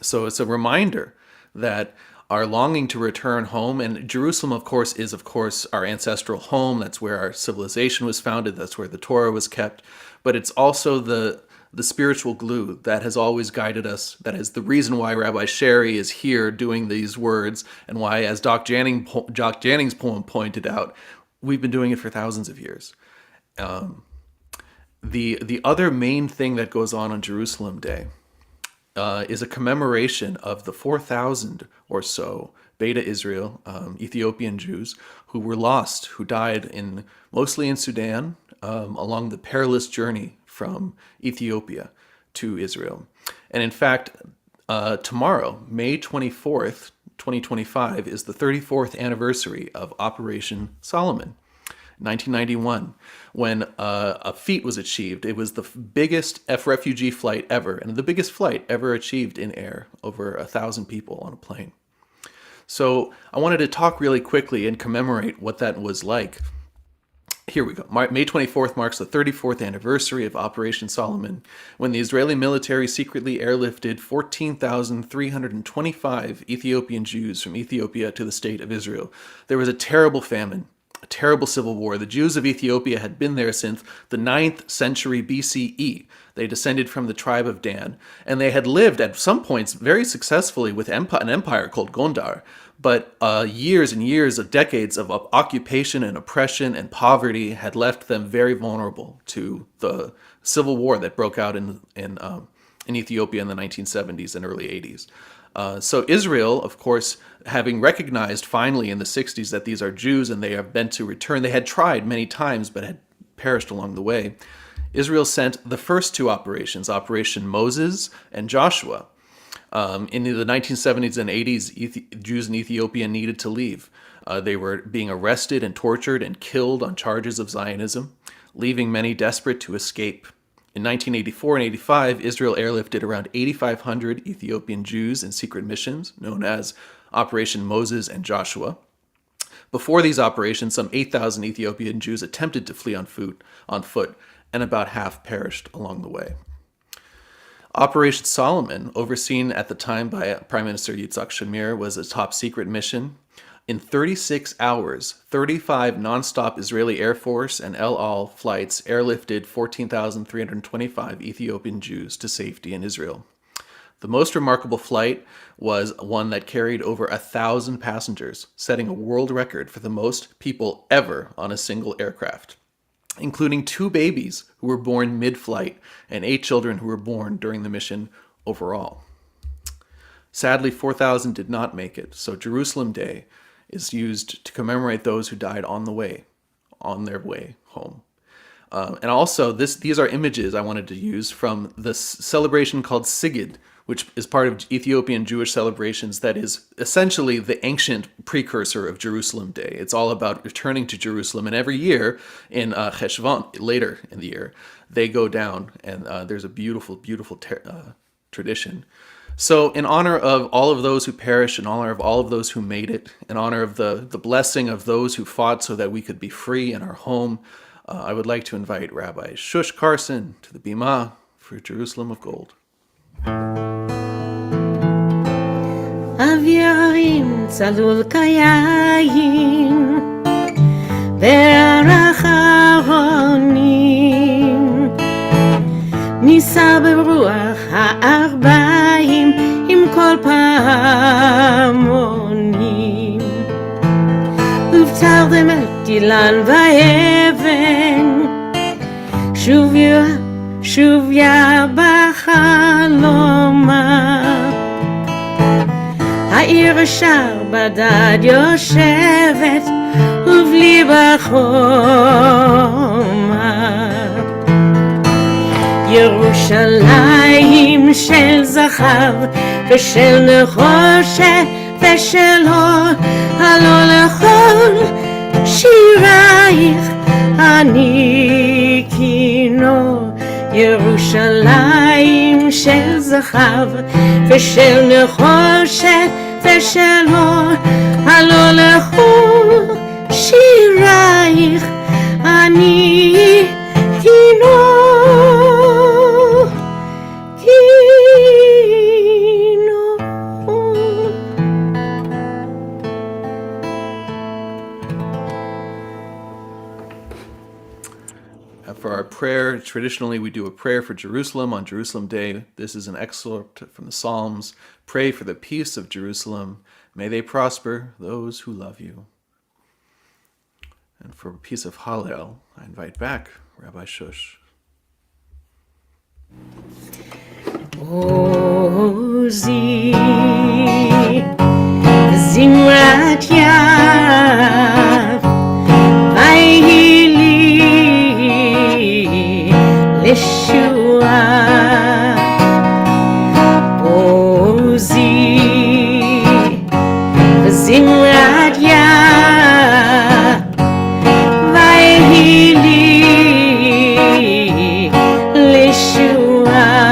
E: So it's a reminder that our longing to return home, and Jerusalem, of course, is, of course, our ancestral home. That's where our civilization was founded. That's where the Torah was kept. But it's also the spiritual glue that has always guided us. That is the reason why Rabbi Sherry is here doing these words, and why, as Doc Janning's poem pointed out, we've been doing it for thousands of years. The other main thing that goes on Jerusalem Day is a commemoration of the 4,000 or so Beta Israel, Ethiopian Jews, who were lost, who died mostly in Sudan, along the perilous journey from Ethiopia to Israel. And in fact, tomorrow, May 24th, 2025, is the 34th anniversary of Operation Solomon, 1991, when a feat was achieved. It was the biggest refugee flight ever, and the biggest flight ever achieved in air, over 1,000 people on a plane. So I wanted to talk really quickly and commemorate what that was like. Here we go. May 24th marks the 34th anniversary of Operation Solomon, when the Israeli military secretly airlifted 14,325 Ethiopian Jews from Ethiopia to the state of Israel. There was a terrible famine, a terrible civil war. The Jews of Ethiopia had been there since the 9th century BCE. They descended from the tribe of Dan, and they had lived at some points very successfully with an empire called Gondar. But years and years of decades of occupation and oppression and poverty had left them very vulnerable to the civil war that broke out in Ethiopia in the 1970s and early 80s. So Israel, of course, having recognized finally in the 60s that these are Jews and they are meant to return, they had tried many times but had perished along the way. Israel sent the first two operations, Operation Moses and Joshua. In the 1970s and 80s, Jews in Ethiopia needed to leave. They were being arrested and tortured and killed on charges of Zionism, leaving many desperate to escape. In 1984 and 85, Israel airlifted around 8,500 Ethiopian Jews in secret missions, known as Operation Moses and Joshua. Before these operations, some 8,000 Ethiopian Jews attempted to flee on foot, and about half perished along the way. Operation Solomon, overseen at the time by Prime Minister Yitzhak Shamir, was a top secret mission. In 36 hours, 35 nonstop Israeli Air Force and El Al flights airlifted 14,325 Ethiopian Jews to safety in Israel. The most remarkable flight was one that carried over 1,000 passengers, setting a world record for the most people ever on a single aircraft, including 2 babies who were born mid-flight and 8 children who were born during the mission overall. Sadly, 4,000 did not make it, so Jerusalem Day is used to commemorate those who died on their way home. And also, these are images I wanted to use from the celebration called Sigid, which is part of Ethiopian Jewish celebrations that is essentially the ancient precursor of Jerusalem Day. It's all about returning to Jerusalem, and every year in Cheshvan, later in the year, they go down, and there's a beautiful, beautiful tradition. So in honor of all of those who perished, in honor of all of those who made it, in honor of the blessing of those who fought so that we could be free in our home, I would like to invite Rabbi Shush Carson to the Bima for Jerusalem of Gold.
F: אווירים צלול כיין בערך ארונים נישא ברוח הארבעים עם כל פעמונים ובצרתם את אילן ואבן שוביה בחלומה העיר אשר בדד יושבת ובלי בחומה ירושלים של זהב ושל נחושת ושל אור הלא לכל שירייך אני כינור ירושלים של זהב ושל נחושת ושל אור הלא לכל שירייך אני כינור
E: prayer. Traditionally, we do a prayer for Jerusalem on Jerusalem Day. This is an excerpt from the Psalms. Pray for the peace of Jerusalem. May they prosper, those who love you. And for a piece of Hallel, I invite back Rabbi Shush.
F: Ozi Zimrat Yav Vayili Lishua Ozi Zimrat Yav Vayili Lishua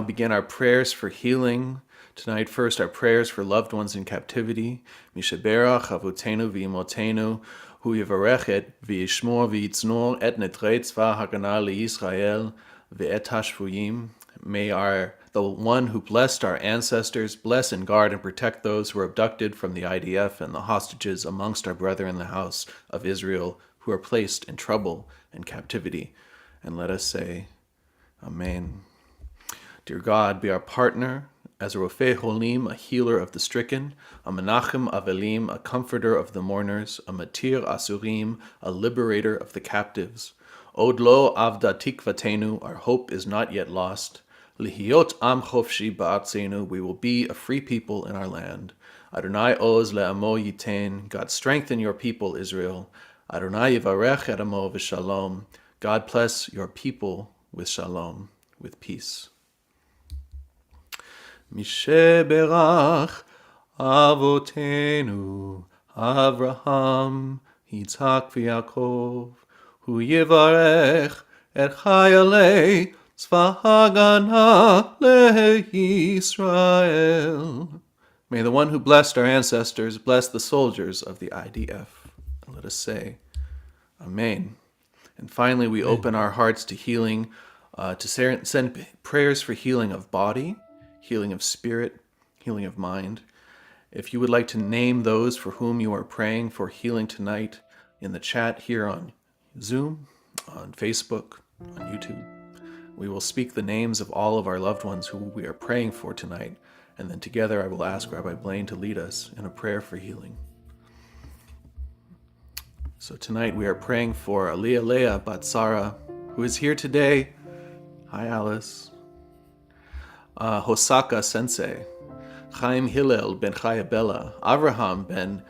E: Begin our prayers for healing. Tonight, first, our prayers for loved ones in captivity. Mishaberach avotenu v'imotenu hu yivarechet v'yishmor v'yitznor et netrei tzva hagana liYisrael v'et hashvuyim. May the one who blessed our ancestors bless and guard and protect those who are abducted from the IDF and the hostages amongst our brethren in the house of Israel who are placed in trouble and captivity. And let us say, Amen. Dear God, be our partner as a Rofei Holim, a healer of the stricken, a Menachem Avelim, a comforter of the mourners, a Matir Asurim, a liberator of the captives. Od lo avda tikvatenu, our hope is not yet lost. Lihiot am chofshi ba'atzenu, we will be a free people in our land. Adonai oz le'amo yitain, God strengthen your people, Israel. Adonai yivarech et amo v'shalom, God bless your people with shalom, with peace. Misheberach avotenu Avraham, Yitzhak v'Yaakov, hu yivarech et chayalei tzva hagana leYisrael. May the one who blessed our ancestors bless the soldiers of the IDF. And let us say, Amen. And finally, we open our hearts to healing, to send prayers for healing of body, healing of spirit, healing of mind. If you would like to name those for whom you are praying for healing tonight, in the chat here on Zoom, on Facebook, on YouTube, we will speak the names of all of our loved ones who we are praying for tonight, and then together I will ask Rabbi Blaine to lead us in a prayer for healing. So tonight we are praying for Aliyah Leah Bat Sarah, who is here today. Hi, Alice. Hosaka Sensei, Chaim Hillel ben Chayabella, Avraham ben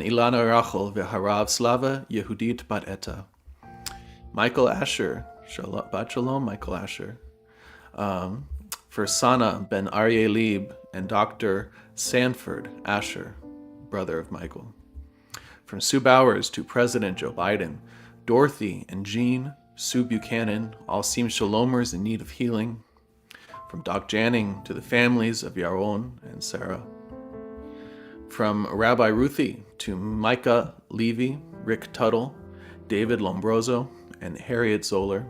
E: Ilana Rachel v'Harav Slava Yehudit Bat Etta, Michael Asher, Bat Shalom Michael Asher, for Sana ben Aryeh Lieb and Dr. Sanford Asher, brother of Michael. From Sue Bowers to President Joe Biden, Dorothy and Jean, Sue Buchanan, all seem Shalomers in need of healing. From Doc Janning to the families of Yaron and Sarah. From Rabbi Ruthie to Micah Levy, Rick Tuttle, David Lombroso, and Harriet Zoller.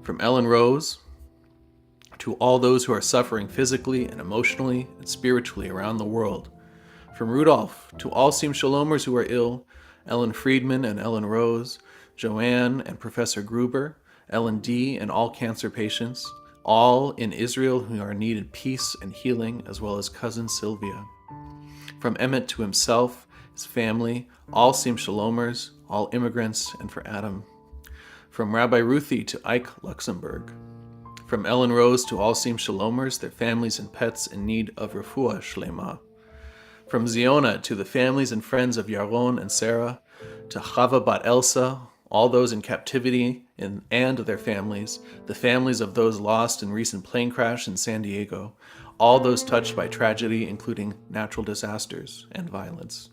E: From Ellen Rose to all those who are suffering physically and emotionally and spiritually around the world. From Rudolph to all Sim Shalomers who are ill, Ellen Friedman and Ellen Rose, Joanne and Professor Gruber, Ellen D. and all cancer patients, all in Israel who are needed peace and healing, as well as cousin Sylvia. From Emmett to himself, his family, all Sim Shalomers, all immigrants, and for Adam. From Rabbi Ruthie to Ike Luxembourg. From Ellen Rose to all Sim Shalomers, their families and pets in need of refuah shlema. From Ziona to the families and friends of Yaron and Sarah, to Chava Bat Elsa, all those in captivity and their families, the families of those lost in recent plane crash in San Diego, all those touched by tragedy, including natural disasters and violence.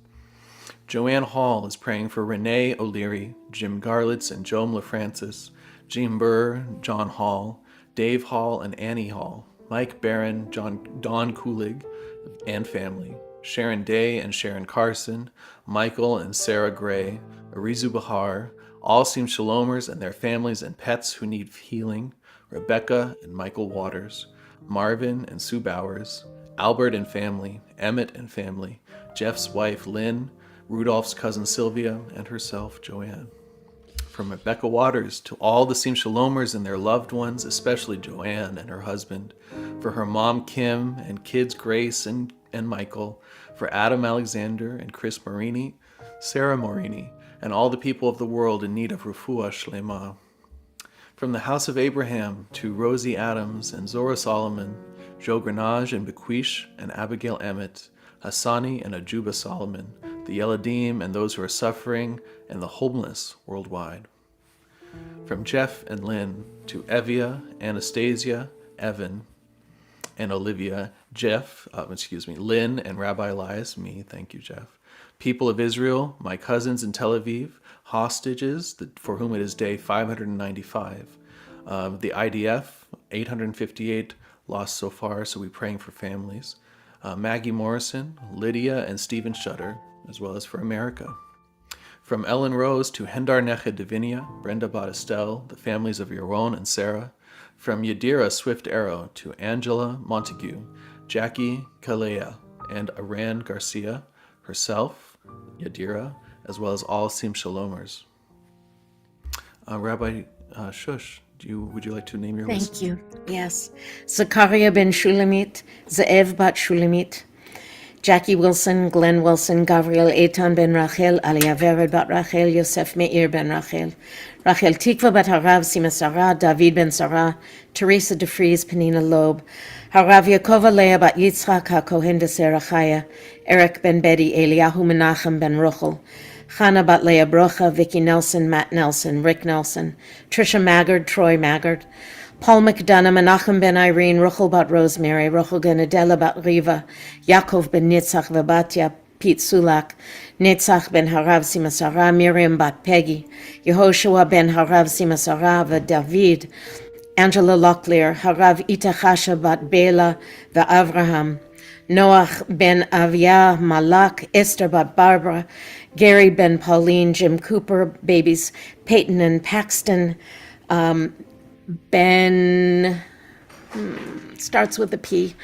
E: Joanne Hall is praying for Renee O'Leary, Jim Garlitz and Joan LaFrancis, Jean Burr, John Hall, Dave Hall and Annie Hall, Mike Barron, Don Kulig and family, Sharon Day and Sharon Carson, Michael and Sarah Gray, Arizu Bahar, all Sim Shalomers and their families and pets who need healing, Rebecca and Michael Waters, Marvin and Sue Bowers, Albert and family, Emmett and family, Jeff's wife Lynn, Rudolph's cousin Sylvia, and herself, Joanne. From Rebecca Waters to all the Sim Shalomers and their loved ones, especially Joanne and her husband, for her mom Kim and kids Grace and Michael, for Adam Alexander and Chris Morini, Sarah Morini, and all the people of the world in need of refuah shlema. From the house of Abraham to Rosie Adams and Zora Solomon, Joe Grenage and Bequish and Abigail Emmett, Hassani and Ajuba Solomon, the Yeladim and those who are suffering, and the homeless worldwide. From Jeff and Lynn to Evia, Anastasia, Evan, and Olivia, Lynn and Rabbi Elias, me, thank you, Jeff. People of Israel, my cousins in Tel Aviv, hostages, for whom it is day 595. The IDF, 858 lost so far, so we're praying for families. Maggie Morrison, Lydia, and Stephen Shutter, as well as for America. From Ellen Rose to Hendar Neche Divinia, Brenda Battistelle, the families of Yaron and Sarah. From Yadira Swift Arrow to Angela Montague, Jackie Kalea, and Aran Garcia, herself, Yadira, as well as all Sim Shalomers. Rabbi Shush, would you like to name your list?
F: Thank you. Yes. Zachariah ben Shulamit, Ze'ev bat Shulamit, Jackie Wilson, Glenn Wilson, Gabriel Eitan ben Rachel, Aliyah Vered bat Rachel, Yosef Meir ben Rachel, Rachel Tikva bat Harav Sima Sarah, David ben Sarah, Teresa DeFries, Penina Loeb, Harav Yaakov Leah bat Yitzchak HaKohen de Serachaya, Eric ben Bedi, Eliyahu Menachem ben Rochel, Chana bat Leah Brocha, Vicky Nelson, Matt Nelson, Rick Nelson, Trisha Maggard, Troy Maggard, Paul McDonough, Menachem ben Irene, Rochel bat Rosemary, Rochel Ganadella bat Riva, Yaakov ben Nitzach Vabatya, Pete Sulak, Netzach ben Harav Simasara, Miriam bat Peggy, Yehoshua ben Harav Simasara, David, Angela Locklear, Harav Itachasha bat Bela, Avraham, Noach ben Avia, Malak, Esther bat Barbara, Gary ben Pauline, Jim Cooper, babies Peyton and Paxton, Ben, starts with a P.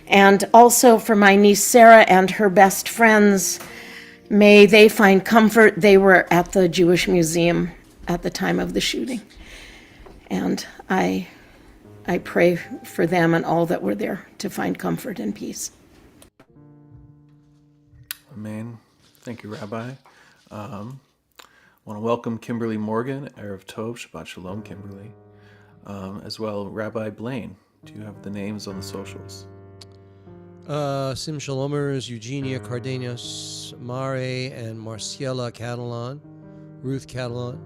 F: And also for my niece Sarah and her best friends, may they find comfort. They were at the Jewish Museum at the time of the shooting. And I pray for them and all that were there to find comfort and peace.
E: Amen. Thank you, Rabbi. I want to welcome Kimberly Morgan, Erev Tov, Shabbat Shalom, Kimberly. As well, Rabbi Blaine. Do you have the names on the socials?
A: Sim Shalomers, Eugenia Cardenas, Mare and Marciela Catalan, Ruth Catalan,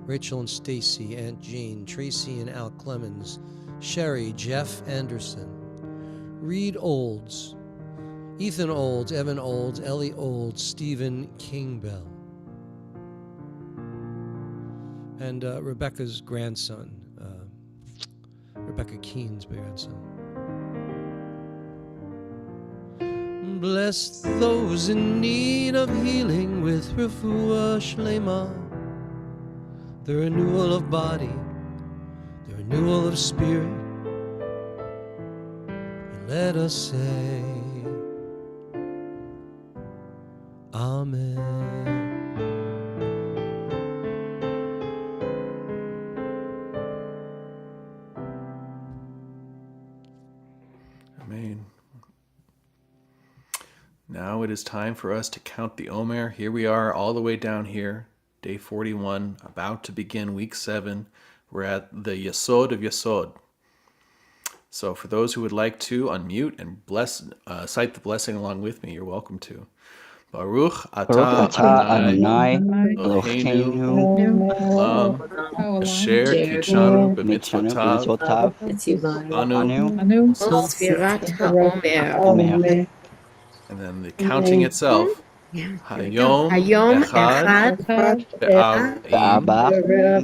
A: Rachel and Stacy, Aunt Jean, Tracy and Al Clemens, Sherry, Jeff Anderson, Reed Olds, Ethan Olds, Evan Olds, Ellie Olds, Stephen Kingbell, and Rebecca's grandson, Rebecca Keen's grandson. Bless those in need of healing with refuah shlema, the renewal of body, the renewal of spirit. And let us say, Amen.
E: Amen. Now it is time for us to count the Omer. Here we are all the way down here, day 41, about to begin week 7. We're at the Yesod of Yesod. So for those who would like to unmute and cite the blessing along with me, you're welcome to. Baruch
K: Baruch
E: atah
K: atah
E: Adonai
K: Adonai
E: Eloheinu
K: Eloheinu
E: Olam asher kitshanu
K: Mitzanu
E: b'mitzvotav
K: b'mitzvotav
E: anu
K: anu
F: Sfirat HaOmer.
K: Omer.
E: and then the counting itself.
F: Yeah, here we go.
E: Hayom
F: Hayom
E: echad
F: Echad
E: be'arba'im
K: Be'arba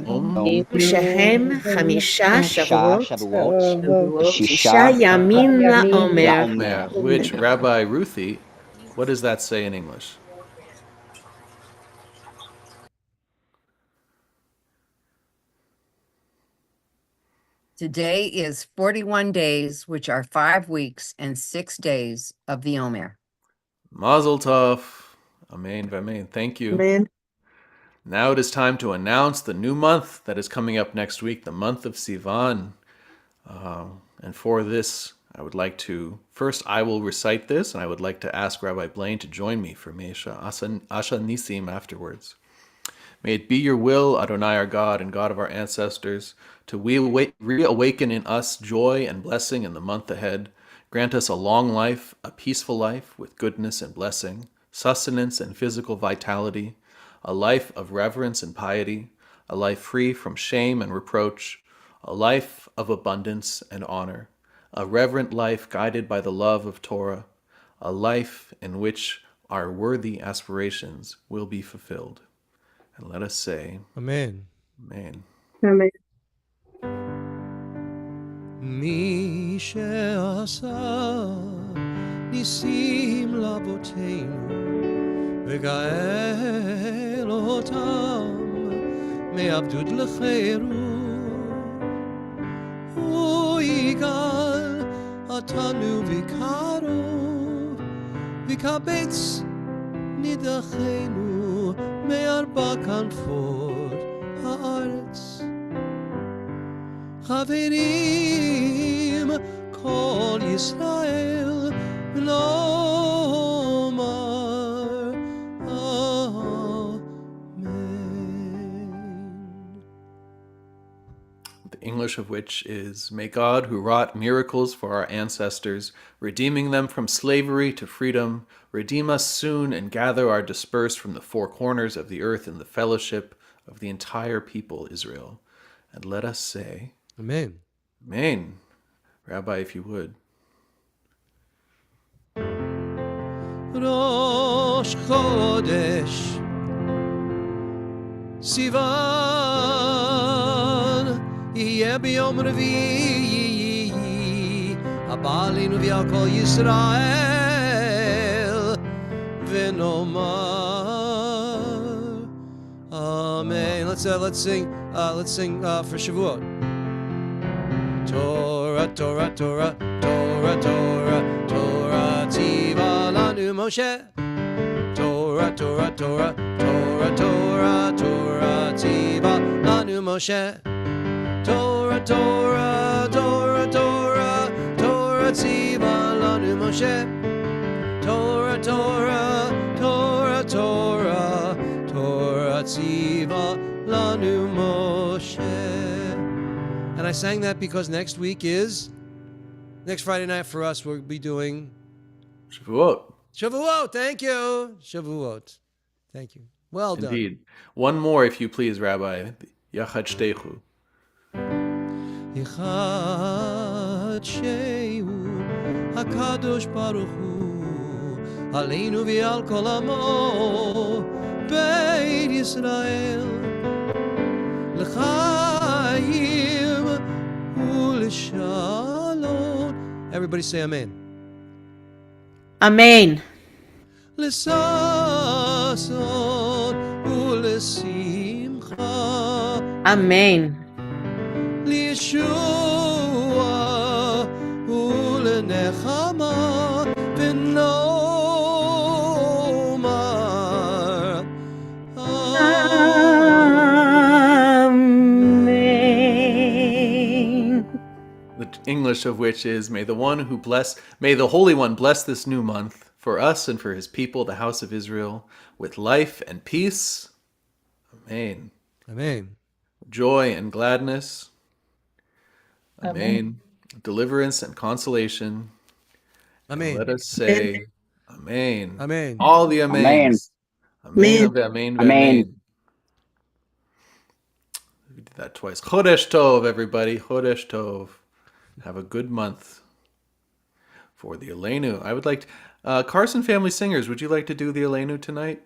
E: yom
F: Shehem Chamisha
K: Shah
F: Shavuot
K: Shavuot
F: Shisha
K: Shisha
F: Yamin LaOmer.
E: Omer, which Rabbi Ruthie, what does that say in English?
L: Today is 41 days, which are 5 weeks and 6 days of the Omer.
E: Mazel tov. Amen v'amen. Thank you.
M: Amen.
E: Now it is time to announce the new month that is coming up next week, the month of Sivan. And for this, I would like to, first I will recite this, and I would like to ask Rabbi Blaine to join me for Meisha Asha Nisim afterwards. May it be your will, Adonai our God and God of our ancestors, to reawaken in us joy and blessing in the month ahead. Grant us a long life, a peaceful life with goodness and blessing, sustenance and physical vitality, a life of reverence and piety, a life free from shame and reproach, a life of abundance and honor, a reverent life guided by the love of Torah, a life in which our worthy aspirations will be fulfilled. And let us say,
A: Amen.
E: Amen.
M: Amen.
A: מי שעשה ניסים לאבותינו וגאל אותם מעבדות לחירות, הוא יגאל אותנו בקרוב ויקבץ נידחינו מארבע כנפות הארץ. חברים כל ישראל ולומר אמן.
E: The English of which is, May God, who wrought miracles for our ancestors, redeeming them from slavery to freedom, redeem us soon and gather our dispersed from the four corners of the earth in the fellowship of the entire people Israel. And let us say,
A: Amen.
E: Amen. Rabbi, if you would.
A: ראש חודש סיוון יהיה ביום רביעי הבא עלינו ועל כל ישראל ונאמר Amen. Let's sing for Shavuot. Torah, Torah, Torah, Torah, Torah, Torah, Tziva lanu Moshe. Torah, Torah, Torah, Torah, Torah, Torah, Tziva lanu Moshe. Torah, Torah, Torah, Torah, Torah, Tziva lanu Moshe. Torah, Torah, Torah, Torah, Torah, Tziva lanu Moshe. And I sang that because next Friday night for us, we'll be doing
E: Shavuot.
A: Shavuot. Thank you. Shavuot. Thank you. Well done.
E: Indeed. One more, if you please, Rabbi. Yachad Shtechu.
A: Yachad Shehu HaKadosh Baruch Hu Aleinu v'al kol amo Beit Yisrael L'chaim u'l'shalom. Everybody say amen.
F: Amen.
A: L'sason u'l'simcha.
F: Amen.
A: לישוע ולנחמה ונאמר
F: Amen.
E: The English of which is, May the Holy One bless this new month for us and for his people, the house of Israel, with life and peace. Amen.
A: Amen.
E: Joy and gladness. Amen. Deliverance and consolation.
A: Amen.
E: And let us say, Amen.
A: Amen.
E: All the amens. Amen. Amen. Amen. We did that twice. Chodesh Tov, everybody. Chodesh Tov. Have a good month for the Aleinu. I would like to, Carson Family Singers, would you like to do the Aleinu tonight?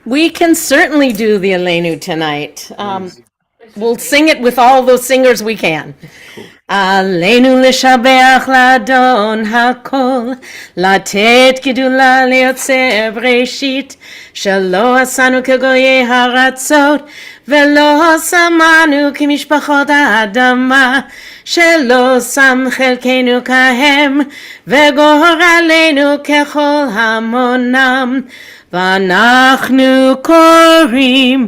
F: We can certainly do the Aleinu tonight. We'll sing it with all those singers we can. Aleinu לשבח לאדון הכל, לתת גדולה ליוצר בראשית, שלא עשנו כגויי הארצות, ולא שמנו כמשפחות האדמה, שלא שם חלקנו כהם, וגורלנו ככל המונם, ואנחנו קוראים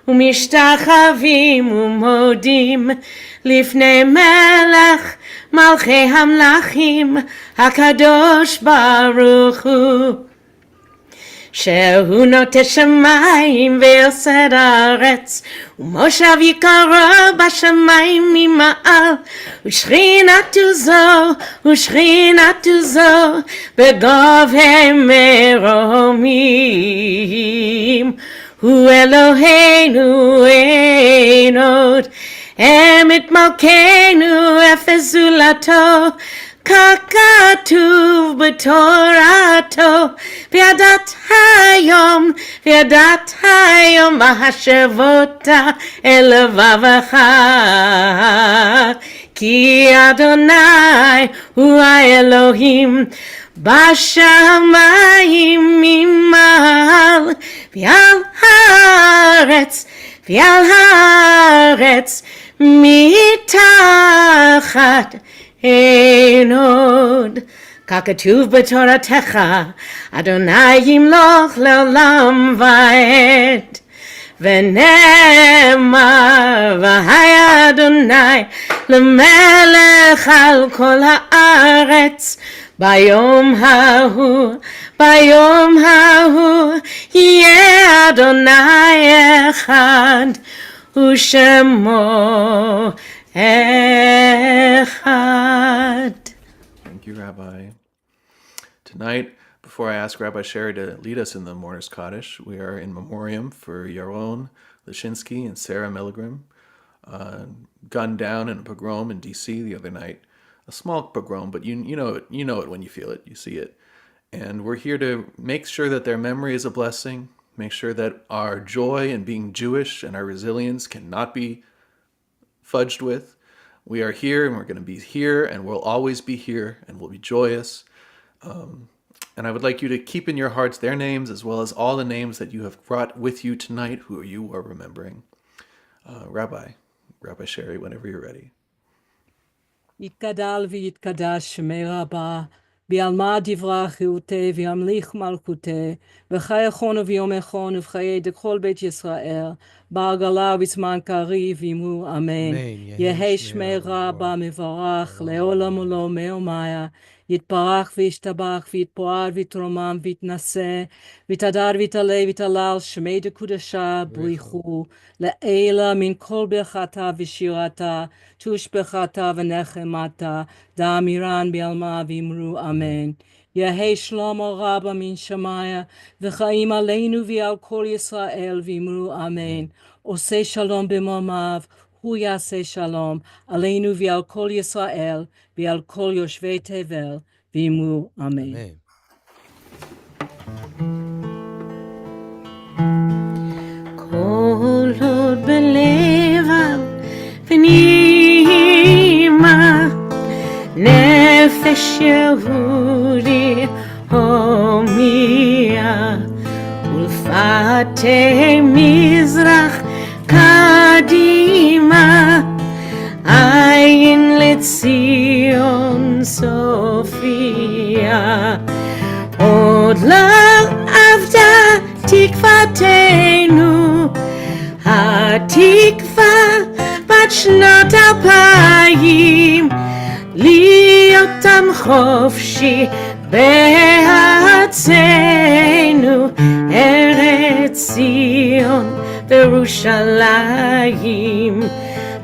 F: ומשתחווים ומודים לפני מלך מלכי המלכים הקדוש ברוך הוא, שהוא נוטה שמיים ויוסד הארץ, ומושב יקרו בשמיים ממעל, ושכינתו זו בגובה מרומים. הוא אלוהינו אין עוד, אמת מלכנו אפס זולתו, ככתוב בתורתו, וידעת היום בהשבות אל לבבך, כי אדוני הוא האלוהים בשמיים ממעל, ועל הארץ מתחת אין עוד. ככתוב בתורתך, אדוני ימלוך לעולם ועד. ונאמר, והיה אדוני למלך על כל הארץ, ביום ההוא יהיה אדוני אחד, ושמו echad.
E: Thank you, Rabbi. Tonight, before I ask Rabbi Sherry to lead us in the Mourner's Kaddish, we are in memoriam for Yaron Lashinsky and Sarah Milgram, gunned down in a pogrom in D.C. the other night. A small pogrom, but you know it when you feel it, you see it. And we're here to make sure that their memory is a blessing, make sure that our joy in being Jewish and our resilience cannot be fudged with. We are here and we're going to be here and we'll always be here and we'll be joyous. And I would like you to keep in your hearts their names as well as all the names that you have brought with you tonight who you are remembering. Rabbi Sherry, whenever you're ready.
J: יתגדל ויתקדש שמי רבה, בעלמא דברה חיותה וימליך מלכותה, וחיי חונו ויומי חונו וחיי דכל בית ישראל, בעגלה ובזמן קריב אמרו אמן. יהי שמי רבה מברך לעולם ולעולמי עולמיה, יתברך וישתבח ויתפאר ויתרומם ויתנשא, ויתהדר ויתעלה ויתהלל שמי דקודשה בריחו, לעילה מן כל ברכתה ושירתה, תושבחתה ונחמתה, דאמירן בעלמא ואמרו אמן. יהי שלמה רבה מן שמיה, וחיים עלינו ועל כל ישראל ואמרו אמן. עושה שלום במרומיו, הוא יעשה שלום עלינו ועל כל ישראל ועל כל יושבי תבל ואמרו אמן.
F: כל עוד בלבב פנימה, נפש יהודי הומיה, ולפתי מזרח קדימה, עין לציון סופיה. עוד לא אבדה תקוותנו, התקווה בת שנות 2000, להיות עם חופשי בארצנו, ארץ ציון וירושלים.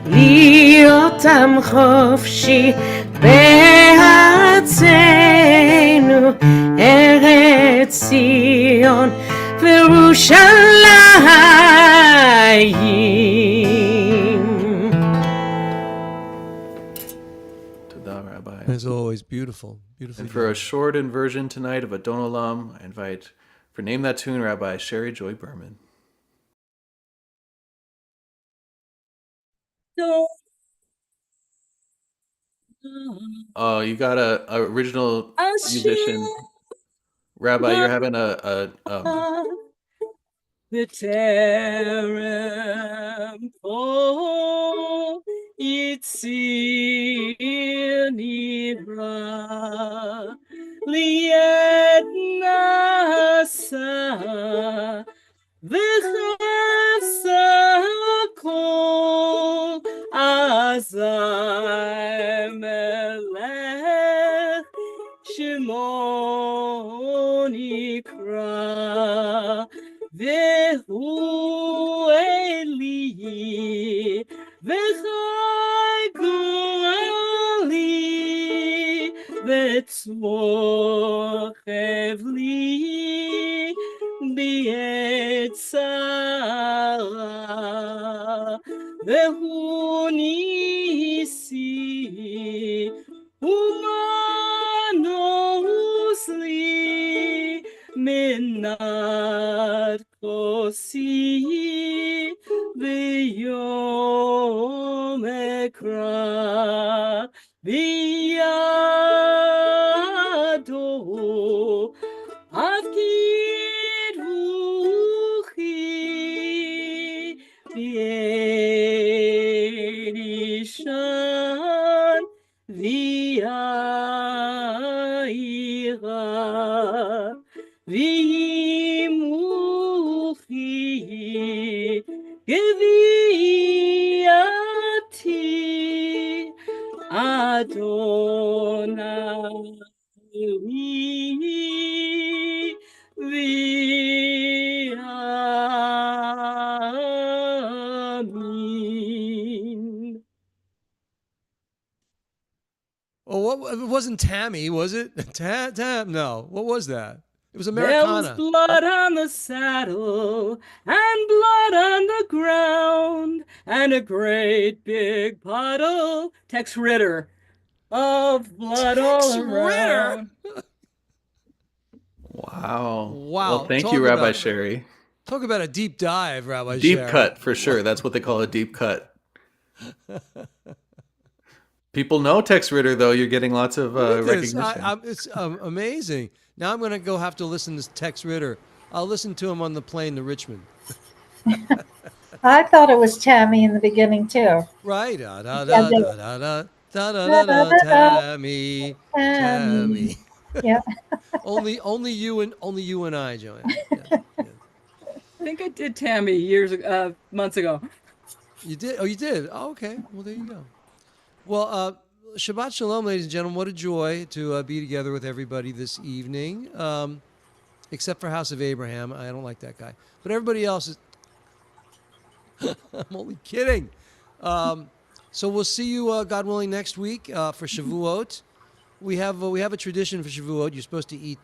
F: להיות עם חופשי בארצנו ארץ ציון וירושלים.
E: Toda, Rabbi.
A: As always, beautiful, beautiful.
E: And for a shortened version tonight of Adon Olam, I invite, for Name That Tune, Rabbi Sherry Joy Berman. Oh, you got a original musician. Rabbi, you're having a
J: בטרם פה יציר נברא ליד נעשה וחפשה כל אזי מלך שמו נקרא והוא אלי וחי גורלי וצרוכב לי בעת צרה והוא ניסי ומנוס לי מנת כוסי ביום אקרא בידו הפקיד רוחי ביד אישן ויעירה וימוכי גביעתי אדוני ואמין.
A: Oh, it wasn't Tammy, was it? Tam? No. What was that? It was
J: There was
A: Americana.
J: blood on the saddle and blood on the ground and a great big puddle, Tex Ritter, of blood all around.
E: wow.
A: Wow.
E: Well, thank
A: Talk
E: you, Rabbi
A: about-
E: Sherry.
A: Talk about a deep dive, Rabbi
E: Deep
A: Sherry.
E: cut for sure. That's what they call a deep cut. People know Tex Ritter, though. You're getting lots of
A: Look at this.
E: recognition.
A: It's amazing. Now I'm going to go have to listen to Tex Ritter. I'll listen to him on the plane to Richmond.
C: I thought it was Tammy in the beginning too.
A: Right. Da da da da da da da da da. Tammy. Tammy.
C: Yeah.
A: only you and I, Joanne. Yeah.
J: I think I did Tammy months ago.
A: You did? Oh, you did? Oh, okay. Well, there you go. Well, Shabbat Shalom, ladies and gentlemen. What a joy to be together with everybody this evening. Except for House of Abraham. I don't like that guy. But everybody else is... I'm only kidding. So we'll see you, God willing, next week for Shavuot. We have a tradition for Shavuot. You're supposed to eat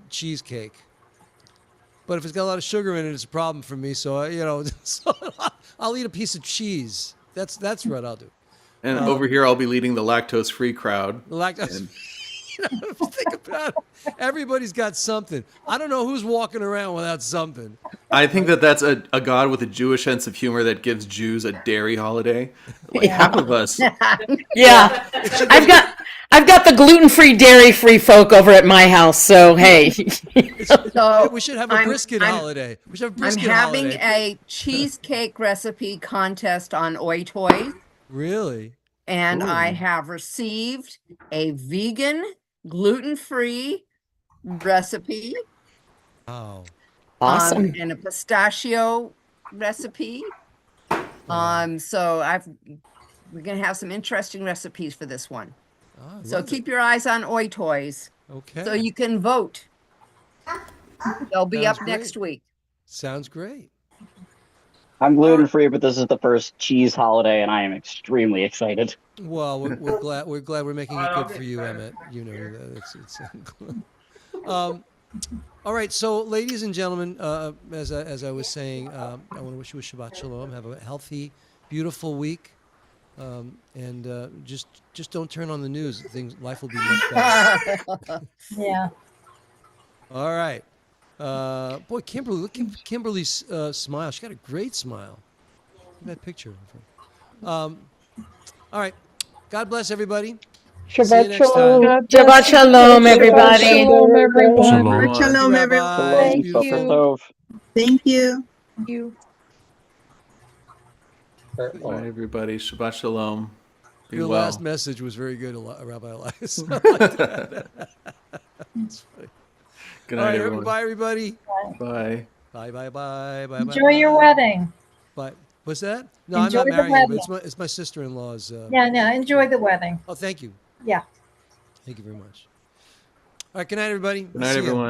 A: cheesecake. But if it's got a lot of sugar in it, it's a problem for me. So, so I'll eat a piece of cheese. That's what I'll do.
E: And over here, I'll be leading the lactose-free crowd.
A: The lactose. Think about it. Everybody's got something. I don't know who's walking around without something.
E: I think that's a God with a Jewish sense of humor that gives Jews a dairy holiday. Like half of us.
F: Yeah, I've got the gluten-free, dairy-free folk over at my house. So hey,
L: So
A: We should have a brisket holiday. We should have a
L: I'm
A: brisket
L: having
A: holiday.
L: a cheesecake recipe contest on Oi Toys,
A: Really?
L: and I have received a vegan, gluten-free recipe
A: Wow.
F: awesome.
L: and a pistachio recipe. So we're gonna have some interesting recipes for this one.
A: Oh, I
L: So
A: love it.
L: keep your eyes on Oi Toys
A: Okay.
L: so you can vote. They'll be
A: Sounds
L: up next
A: great.
L: week.
A: Sounds great.
K: I'm gluten free, but this is the first cheese holiday, and I am extremely excited.
A: Well, we're glad we're making it good for you, Emmett. You know, it's all right. So, ladies and gentlemen, as I was saying, I want to wish you a Shabbat Shalom. Have a healthy, beautiful week, and just don't turn on the news. Life will be much better.
C: Yeah.
A: All right. Boy, Kimberly, look at Kimberly's smile. She got a great smile. Look at that picture of her. All right. God bless everybody. See you
C: Shabbat
A: next
C: shalom.
A: time.
F: Shabbat shalom, everybody.
C: Shalom, everyone.
E: Shalom.
M: Shalom, everyone.
A: Rabbis.
C: Thank
A: Beautiful.
C: you.
M: Thank you.
H: You.
E: Good night, everybody. Shabbat shalom. Be
A: Your
E: well.
A: last message was very good, Rabbi Elias. I like that. That's funny.
E: Good
A: All
E: night,
A: right,
E: everyone.
A: bye, everybody.
E: Bye.
A: Bye.
C: Enjoy your wedding.
A: Bye. What's that? No,
C: Enjoy
A: I'm
C: the
A: not marrying,
C: wedding.
A: but it's my sister-in-law's.
C: Yeah, no, enjoy the wedding.
A: Oh, thank you.
C: Yeah.
A: Thank you very much. All right, good night, everybody.
E: Good night, everyone.